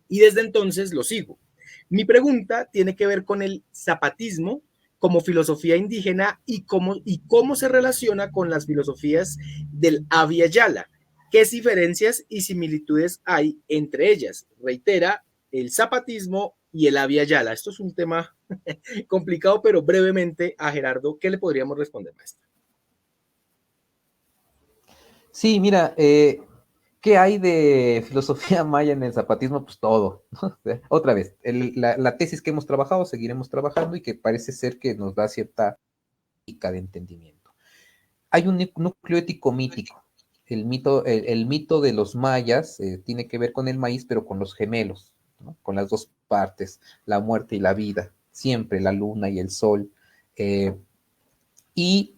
y desde entonces lo sigo. Mi pregunta tiene que ver con el zapatismo como filosofía indígena y cómo se relaciona con las filosofías del Abya Yala. ¿Qué diferencias y similitudes hay entre ellas? Reitera, el zapatismo y el Abya Yala. Esto es un tema complicado, pero brevemente a Gerardo, ¿qué le podríamos responder, maestro? Sí, mira, ¿qué hay de filosofía maya en el zapatismo? Pues todo, ¿no? Otra vez, la tesis que hemos trabajado, seguiremos trabajando y que parece ser que nos da cierta lógica de entendimiento. Hay un núcleo ético mítico. El mito de los mayas tiene que ver con el maíz, pero con los gemelos, ¿no? Con las dos partes, la muerte y la vida, siempre la luna y el sol. Eh, y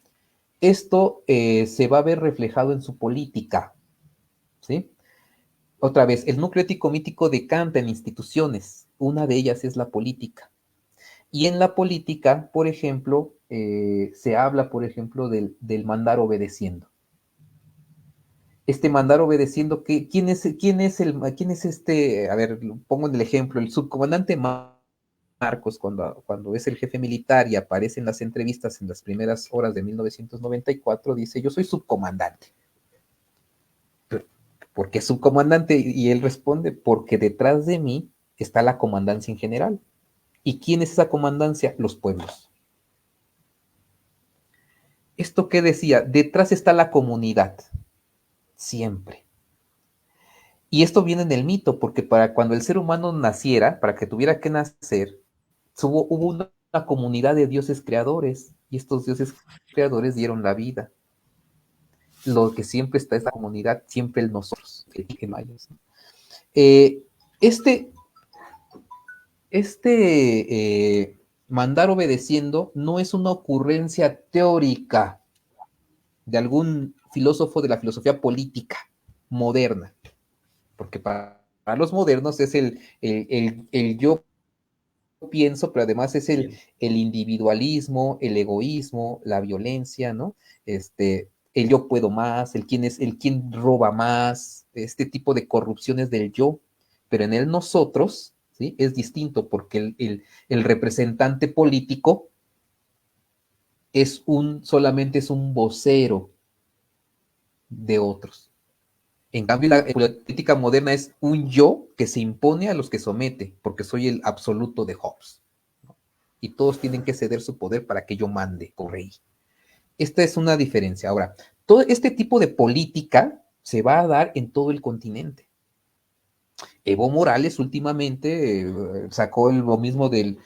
esto se va a ver reflejado en su política, ¿sí? Otra vez, el núcleo ético mítico decanta en instituciones. Una de ellas es la política. Y en la política, por ejemplo, se habla, por ejemplo, del mandar obedeciendo. Este mandar obedeciendo, ¿quién es este? A ver, pongo en el ejemplo, el subcomandante Marcos, cuando es el jefe militar y aparece en las entrevistas en las primeras horas de 1994, dice: yo soy subcomandante. ¿Por qué subcomandante? Y él responde: porque detrás de mí está la comandancia en general. ¿Y quién es esa comandancia? Los pueblos. ¿Esto qué decía? Detrás está la comunidad, siempre. Y esto viene en el mito, porque para cuando el ser humano naciera, para que tuviera que nacer, hubo una comunidad de dioses creadores, y estos dioses creadores dieron la vida. Lo que siempre está es la comunidad, siempre el nosotros, el mayas, ¿no? Eh, este mandar obedeciendo no es una ocurrencia teórica de algún filósofo de la filosofía política moderna, porque para los modernos es el yo pienso, pero además es el individualismo, el egoísmo, la violencia, ¿no? El yo puedo más, el quien roba más, este tipo de corrupciones del yo, pero en el nosotros, ¿sí? Es distinto porque el representante político solamente es un vocero de otros. En cambio, la política moderna es un yo que se impone a los que somete, porque soy el absoluto de Hobbes, ¿no? Y todos tienen que ceder su poder para que yo mande, o rey. Esta es una diferencia. Ahora, todo este tipo de política se va a dar en todo el continente. Evo Morales últimamente sacó lo mismo del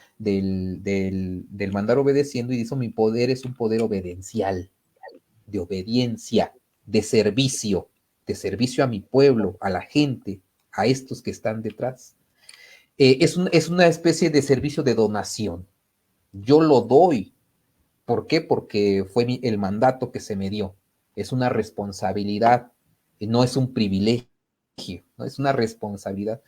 mandar obedeciendo y dijo: mi poder es un poder obediencial, de obediencia, de servicio a mi pueblo, a la gente, a estos que están detrás. Es una especie de servicio de donación. Yo lo doy. ¿Por qué? Porque fue el mandato que se me dio. Es una responsabilidad, no es un privilegio, ¿no? Es una responsabilidad.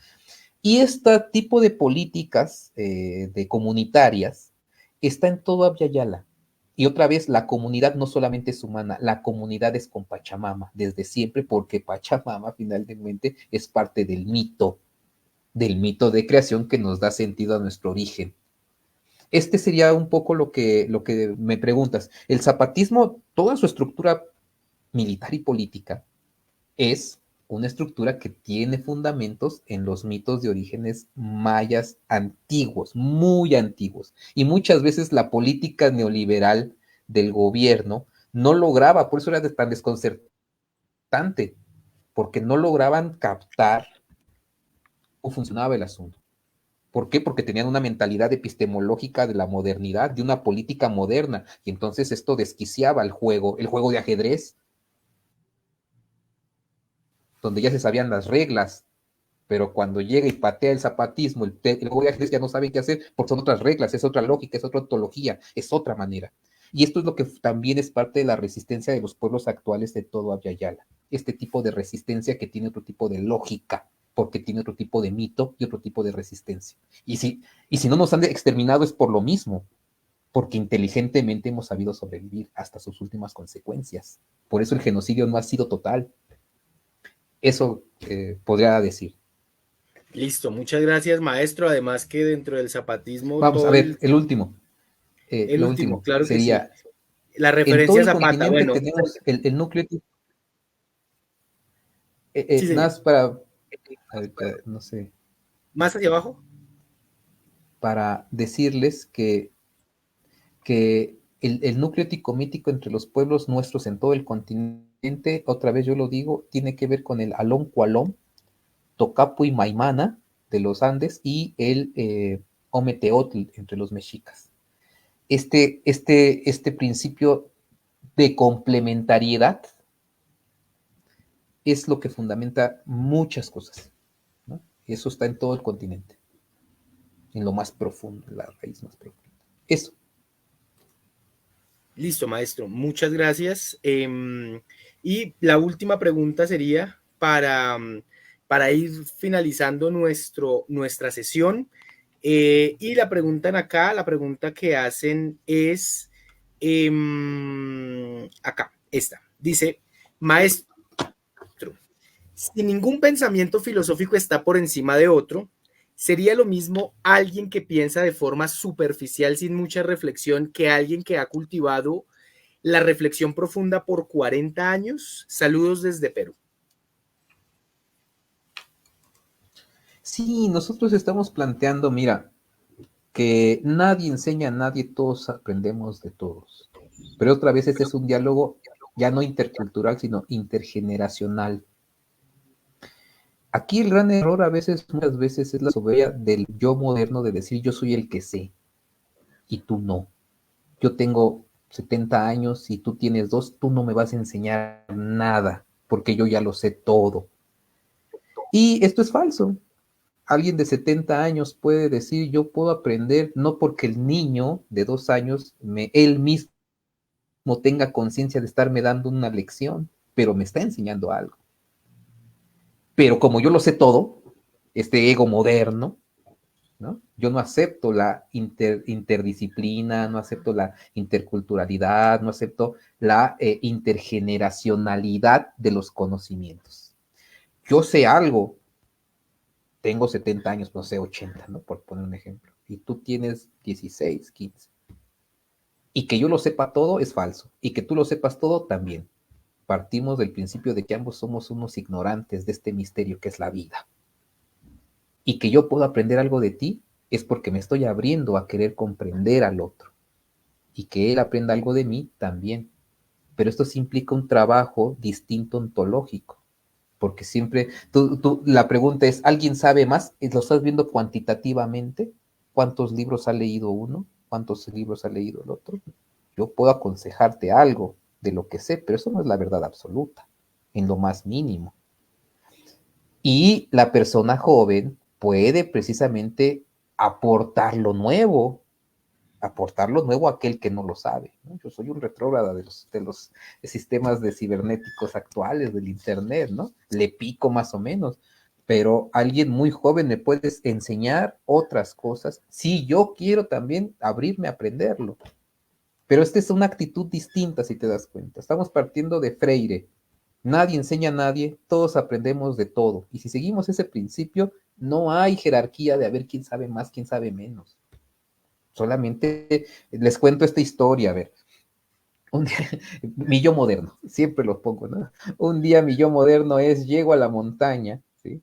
Y este tipo de políticas de comunitarias está en todo Abya Yala. Y otra vez, la comunidad no solamente es humana, la comunidad es con Pachamama, desde siempre, porque Pachamama finalmente es parte del mito de creación que nos da sentido a nuestro origen. Este sería un poco lo que me preguntas. El zapatismo, toda su estructura militar y política, es una estructura que tiene fundamentos en los mitos de orígenes mayas antiguos, muy antiguos. Y muchas veces la política neoliberal del gobierno no lograba, por eso era tan desconcertante, porque no lograban captar cómo funcionaba el asunto. ¿Por qué? Porque tenían una mentalidad epistemológica de la modernidad, de una política moderna, y entonces esto desquiciaba el juego de ajedrez, donde ya se sabían las reglas, pero cuando llega y patea el zapatismo, el juego de ajedrez ya no saben qué hacer, porque son otras reglas, es otra lógica, es otra ontología, es otra manera. Y esto es lo que también es parte de la resistencia de los pueblos actuales de todo Abya Yala. Este tipo de resistencia que tiene otro tipo de lógica, porque tiene otro tipo de mito y otro tipo de resistencia. Y si no nos han exterminado es por lo mismo, porque inteligentemente hemos sabido sobrevivir hasta sus últimas consecuencias. Por eso el genocidio no ha sido total. Eso podría decir. Listo, muchas gracias, maestro. Además que dentro del zapatismo, Vamos a ver, el lo último, último claro que sí. sería, La en todo referencia a el Zapata, continente bueno, tenemos el núcleo, sí, nada señor. más para, ahorita, no sé, Más hacia abajo. para decirles que el núcleo ético-mítico entre los pueblos nuestros en todo el continente, otra vez yo lo digo, tiene que ver con el Alón Cualón, Tocapu y Maimana de los Andes y el Ometeotl entre los mexicas. Este principio de complementariedad es lo que fundamenta muchas cosas, ¿no? Y eso está en todo el continente, en lo más profundo, en la raíz más profunda. Eso. Listo, maestro. Muchas gracias. Y la última pregunta sería para ir finalizando nuestra sesión. Y la pregunta acá, la pregunta que hacen es acá, esta. Dice, maestro, si ningún pensamiento filosófico está por encima de otro, sería lo mismo alguien que piensa de forma superficial sin mucha reflexión que alguien que ha cultivado la reflexión profunda por 40 años. Saludos desde Perú. Sí, nosotros estamos planteando, mira, que nadie enseña a nadie, todos aprendemos de todos. Pero otra vez este es un diálogo ya no intercultural, sino intergeneracional. Aquí el gran error a veces, muchas veces, es la soberbia del yo moderno de decir yo soy el que sé y tú no. Yo tengo 70 años y tú tienes 2, tú no me vas a enseñar nada porque yo ya lo sé todo. Y esto es falso. Alguien de 70 años puede decir yo puedo aprender no porque el niño de 2 años él mismo tenga conciencia de estarme dando una lección, pero me está enseñando algo. Pero como yo lo sé todo, este ego moderno, ¿no? Yo no acepto la interdisciplina, no acepto la interculturalidad, no acepto la intergeneracionalidad de los conocimientos. Yo sé algo, tengo 70 años, no sé, 80, ¿no? Por poner un ejemplo. Y tú tienes 16, 15. Y que yo lo sepa todo es falso. Y que tú lo sepas todo también. Partimos del principio de que ambos somos unos ignorantes de este misterio que es la vida. Y que yo puedo aprender algo de ti es porque me estoy abriendo a querer comprender al otro. Y que él aprenda algo de mí también. Pero esto sí implica un trabajo distinto ontológico. Porque siempre, la pregunta es, ¿alguien sabe más? ¿Lo estás viendo cuantitativamente? ¿Cuántos libros ha leído uno? ¿Cuántos libros ha leído el otro? Yo puedo aconsejarte algo de lo que sé, pero eso no es la verdad absoluta, en lo más mínimo. Y la persona joven puede precisamente aportar lo nuevo a aquel que no lo sabe, ¿no? Yo soy un retrógrada de los sistemas de cibernéticos actuales, del Internet, ¿no? Le pico más o menos, pero alguien muy joven me puede enseñar otras cosas si yo quiero también abrirme a aprenderlo. Pero esta es una actitud distinta, si te das cuenta. Estamos partiendo de Freire. Nadie enseña a nadie, todos aprendemos de todo. Y si seguimos ese principio, no hay jerarquía de a ver quién sabe más, quién sabe menos. Solamente les cuento esta historia, a ver. Un día, mi yo moderno, siempre lo pongo, ¿no? Un día mi yo moderno es, llego a la montaña, ¿sí?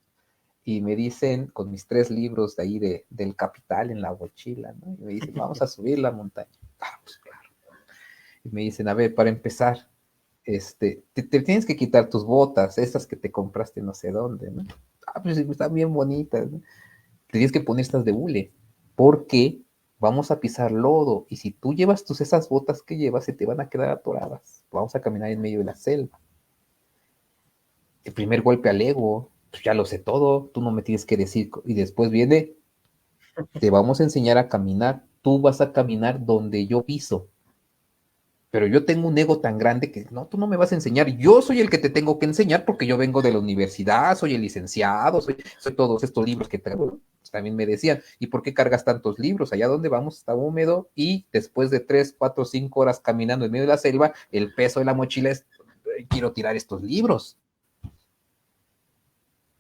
Y me dicen, con mis 3 libros de ahí del Capital en la mochila, ¿no? Y me dicen, vamos a subir la montaña. Ah, pues claro. Y me dicen, a ver, para empezar, te tienes que quitar tus botas, esas que te compraste no sé dónde, ¿no? Ah, pues están bien bonitas, ¿no? te tienes que poner estas de hule, porque vamos a pisar lodo, y si tú llevas esas botas que llevas, se te van a quedar atoradas. Vamos a caminar en medio de la selva. El primer golpe al ego, pues ya lo sé todo, tú no me tienes que decir, y después viene, te vamos a enseñar a caminar, tú vas a caminar donde yo piso. Pero yo tengo un ego tan grande que no, tú no me vas a enseñar. Yo soy el que te tengo que enseñar porque yo vengo de la universidad, soy el licenciado, soy todos estos libros que traigo. También me decían, ¿y por qué cargas tantos libros? Allá donde vamos está húmedo y después de 3, 4, 5 horas caminando en medio de la selva, el peso de la mochila es, quiero tirar estos libros.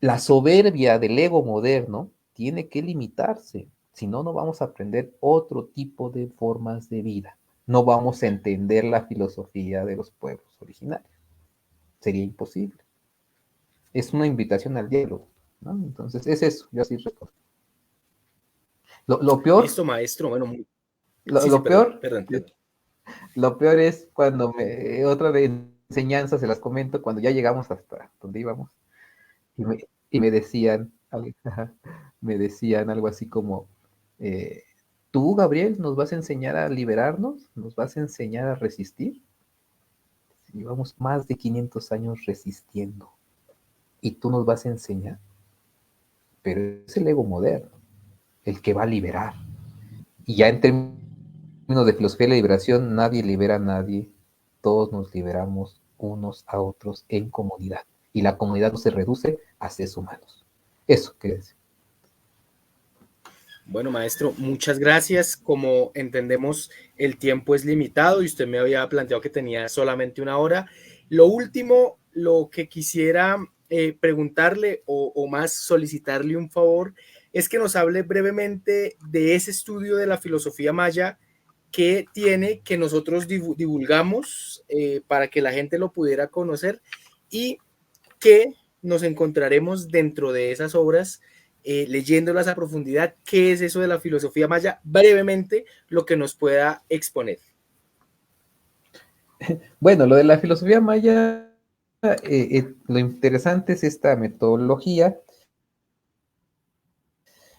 La soberbia del ego moderno tiene que limitarse, si no, no vamos a aprender otro tipo de formas de vida. No vamos a entender la filosofía de los pueblos originarios. Sería imposible. Es una invitación al diálogo, ¿no? Entonces, es eso, yo así recuerdo. Lo peor, Listo, maestro. Bueno, lo, sí, sí, lo perdón, peor, perdón, perdón. lo peor es cuando otra de enseñanza se las comento, cuando ya llegamos hasta donde íbamos, y me decían, me decían algo así como, eh, tú, Gabriel, nos vas a enseñar a liberarnos, nos vas a enseñar a resistir. Llevamos más de 500 años resistiendo y tú nos vas a enseñar, pero es el ego moderno el que va a liberar. Y ya en términos de filosofía de la liberación, nadie libera a nadie, todos nos liberamos unos a otros en comunidad. Y la comunidad no se reduce a seres humanos. Eso quería decir. Bueno, maestro, muchas gracias. Como entendemos, el tiempo es limitado y usted me había planteado que tenía solamente una hora. Lo último, lo que quisiera preguntarle o más solicitarle un favor es que nos hable brevemente de ese estudio de la filosofía maya que tiene, que nosotros divulgamos para que la gente lo pudiera conocer y que nos encontraremos dentro de esas obras, leyéndolas a profundidad, qué es eso de la filosofía maya, brevemente lo que nos pueda exponer. Bueno, lo de la filosofía maya, lo interesante es esta metodología.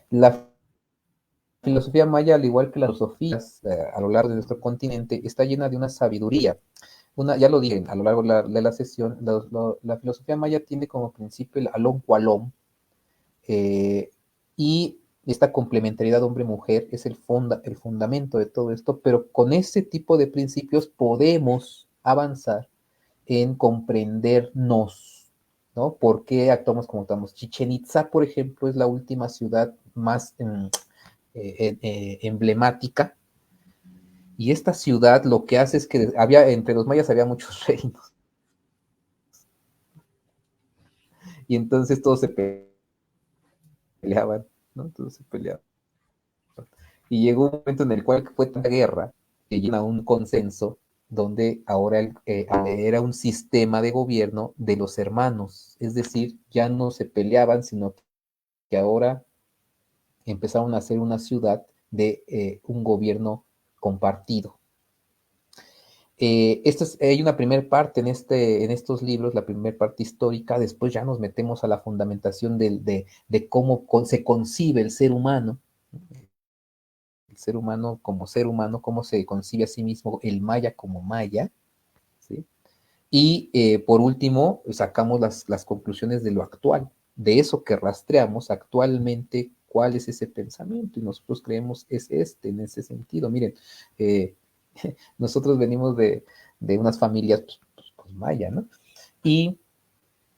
La filosofía maya, al igual que las filosofías a lo largo de nuestro continente, está llena de una sabiduría. Ya lo dije a lo largo de la sesión, la filosofía maya tiene como principio el alon cualom, eh, y esta complementariedad hombre-mujer es el fundamento de todo esto, pero con ese tipo de principios podemos avanzar en comprendernos, ¿no? ¿Por qué actuamos como actuamos? Chichen Itza, por ejemplo, es la última ciudad más emblemática, y esta ciudad lo que hace es que entre los mayas había muchos reinos, y entonces todos se peleaban, ¿no? Todos se peleaban. Y llegó un momento en el cual fue tanta guerra que llega a un consenso donde ahora era un sistema de gobierno de los hermanos, es decir, ya no se peleaban, sino que ahora empezaron a hacer una ciudad de un gobierno compartido. Hay una primera parte en estos libros, la primera parte histórica, después ya nos metemos a la fundamentación de cómo se concibe el ser humano, cómo se concibe a sí mismo, el maya como maya, ¿sí? Y por último, sacamos las conclusiones de lo actual, de eso que rastreamos actualmente, cuál es ese pensamiento, y nosotros creemos es en ese sentido. Miren, eh, nosotros venimos de unas familias pues, maya, ¿no? Y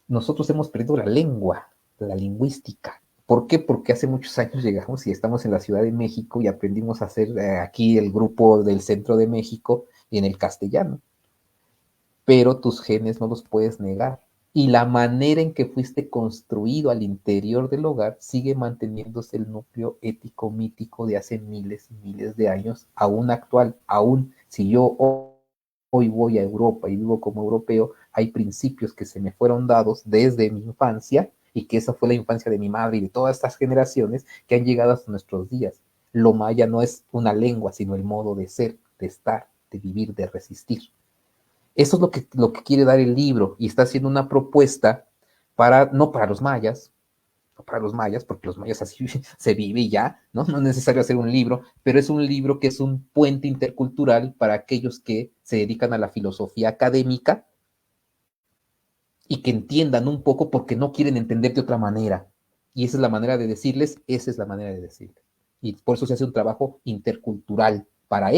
nosotros hemos perdido la lengua, la lingüística. ¿Por qué? Porque hace muchos años llegamos y estamos en la Ciudad de México y aprendimos a hacer aquí el grupo del centro de México y en el castellano. Pero tus genes no los puedes negar. Y la manera en que fuiste construido al interior del hogar sigue manteniéndose el núcleo ético mítico de hace miles y miles de años, aún actual. Aún si yo hoy voy a Europa y vivo como europeo, hay principios que se me fueron dados desde mi infancia, y que esa fue la infancia de mi madre y de todas estas generaciones que han llegado hasta nuestros días. Lo maya no es una lengua, sino el modo de ser, de estar, de vivir, de resistir. Eso es lo que quiere dar el libro, y está haciendo una propuesta no para los mayas, para los mayas, porque los mayas así se vive y ya, ¿no? No es necesario hacer un libro, pero es un libro que es un puente intercultural para aquellos que se dedican a la filosofía académica y que entiendan un poco porque no quieren entender de otra manera. Y esa es la manera de decirles, esa es la manera de decirles. Y por eso se hace un trabajo intercultural para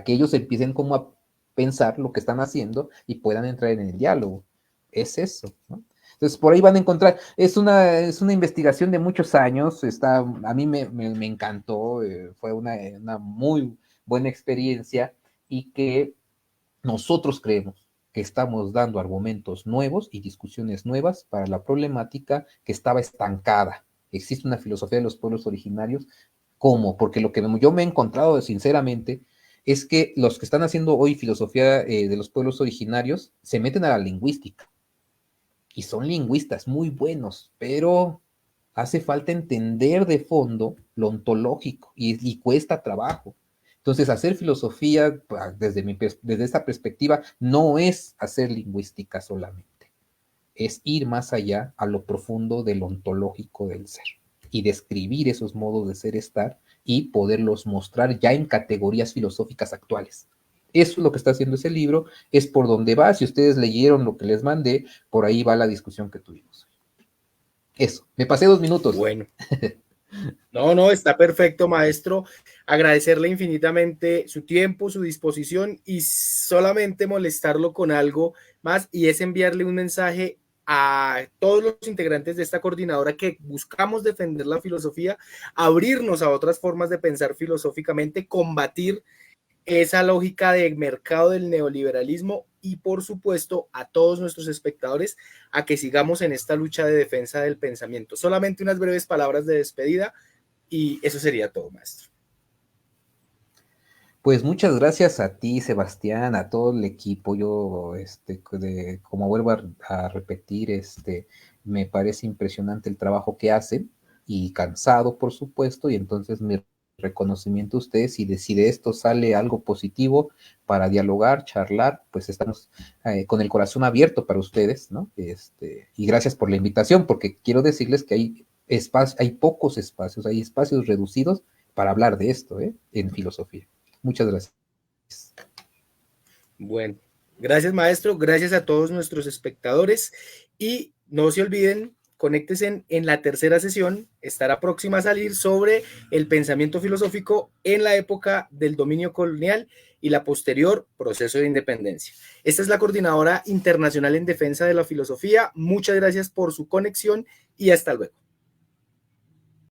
que ellos empiecen como a pensar lo que están haciendo y puedan entrar en el diálogo. Es eso, ¿no? Entonces, por ahí van a encontrar, es una investigación de muchos años, a mí me encantó, fue una muy buena experiencia y que nosotros creemos que estamos dando argumentos nuevos y discusiones nuevas para la problemática que estaba estancada. Existe una filosofía de los pueblos originarios. ¿Cómo? Porque lo que yo me he encontrado sinceramente es que los que están haciendo hoy filosofía de los pueblos originarios se meten a la lingüística y son lingüistas muy buenos, pero hace falta entender de fondo lo ontológico y cuesta trabajo. Entonces, hacer filosofía desde esta perspectiva no es hacer lingüística solamente, es ir más allá a lo profundo del ontológico del ser y describir esos modos de ser, estar y poderlos mostrar ya en categorías filosóficas actuales. Eso es lo que está haciendo ese libro, es por donde va. Si ustedes leyeron lo que les mandé, por ahí va la discusión que tuvimos. Eso, me pasé 2 minutos. Bueno. No, está perfecto, maestro. Agradecerle infinitamente su tiempo, su disposición y solamente molestarlo con algo más y es enviarle un mensaje a todos los integrantes de esta coordinadora que buscamos defender la filosofía, abrirnos a otras formas de pensar filosóficamente, combatir esa lógica de mercado del neoliberalismo y por supuesto a todos nuestros espectadores a que sigamos en esta lucha de defensa del pensamiento. Solamente unas breves palabras de despedida y eso sería todo, maestro. Pues muchas gracias a ti, Sebastián, a todo el equipo. Yo, como vuelvo a repetir, me parece impresionante el trabajo que hacen y cansado, por supuesto, y entonces mi reconocimiento a ustedes y si de esto sale algo positivo para dialogar, charlar, pues estamos con el corazón abierto para ustedes, ¿no? Y gracias por la invitación, porque quiero decirles que hay pocos espacios, hay espacios reducidos para hablar de esto, en filosofía. Muchas gracias. Bueno, gracias maestro, gracias a todos nuestros espectadores y no se olviden, conéctense en la tercera sesión, estará próxima a salir sobre el pensamiento filosófico en la época del dominio colonial y la posterior proceso de independencia. Esta es la Coordinadora Internacional en Defensa de la Filosofía. Muchas gracias por su conexión y hasta luego.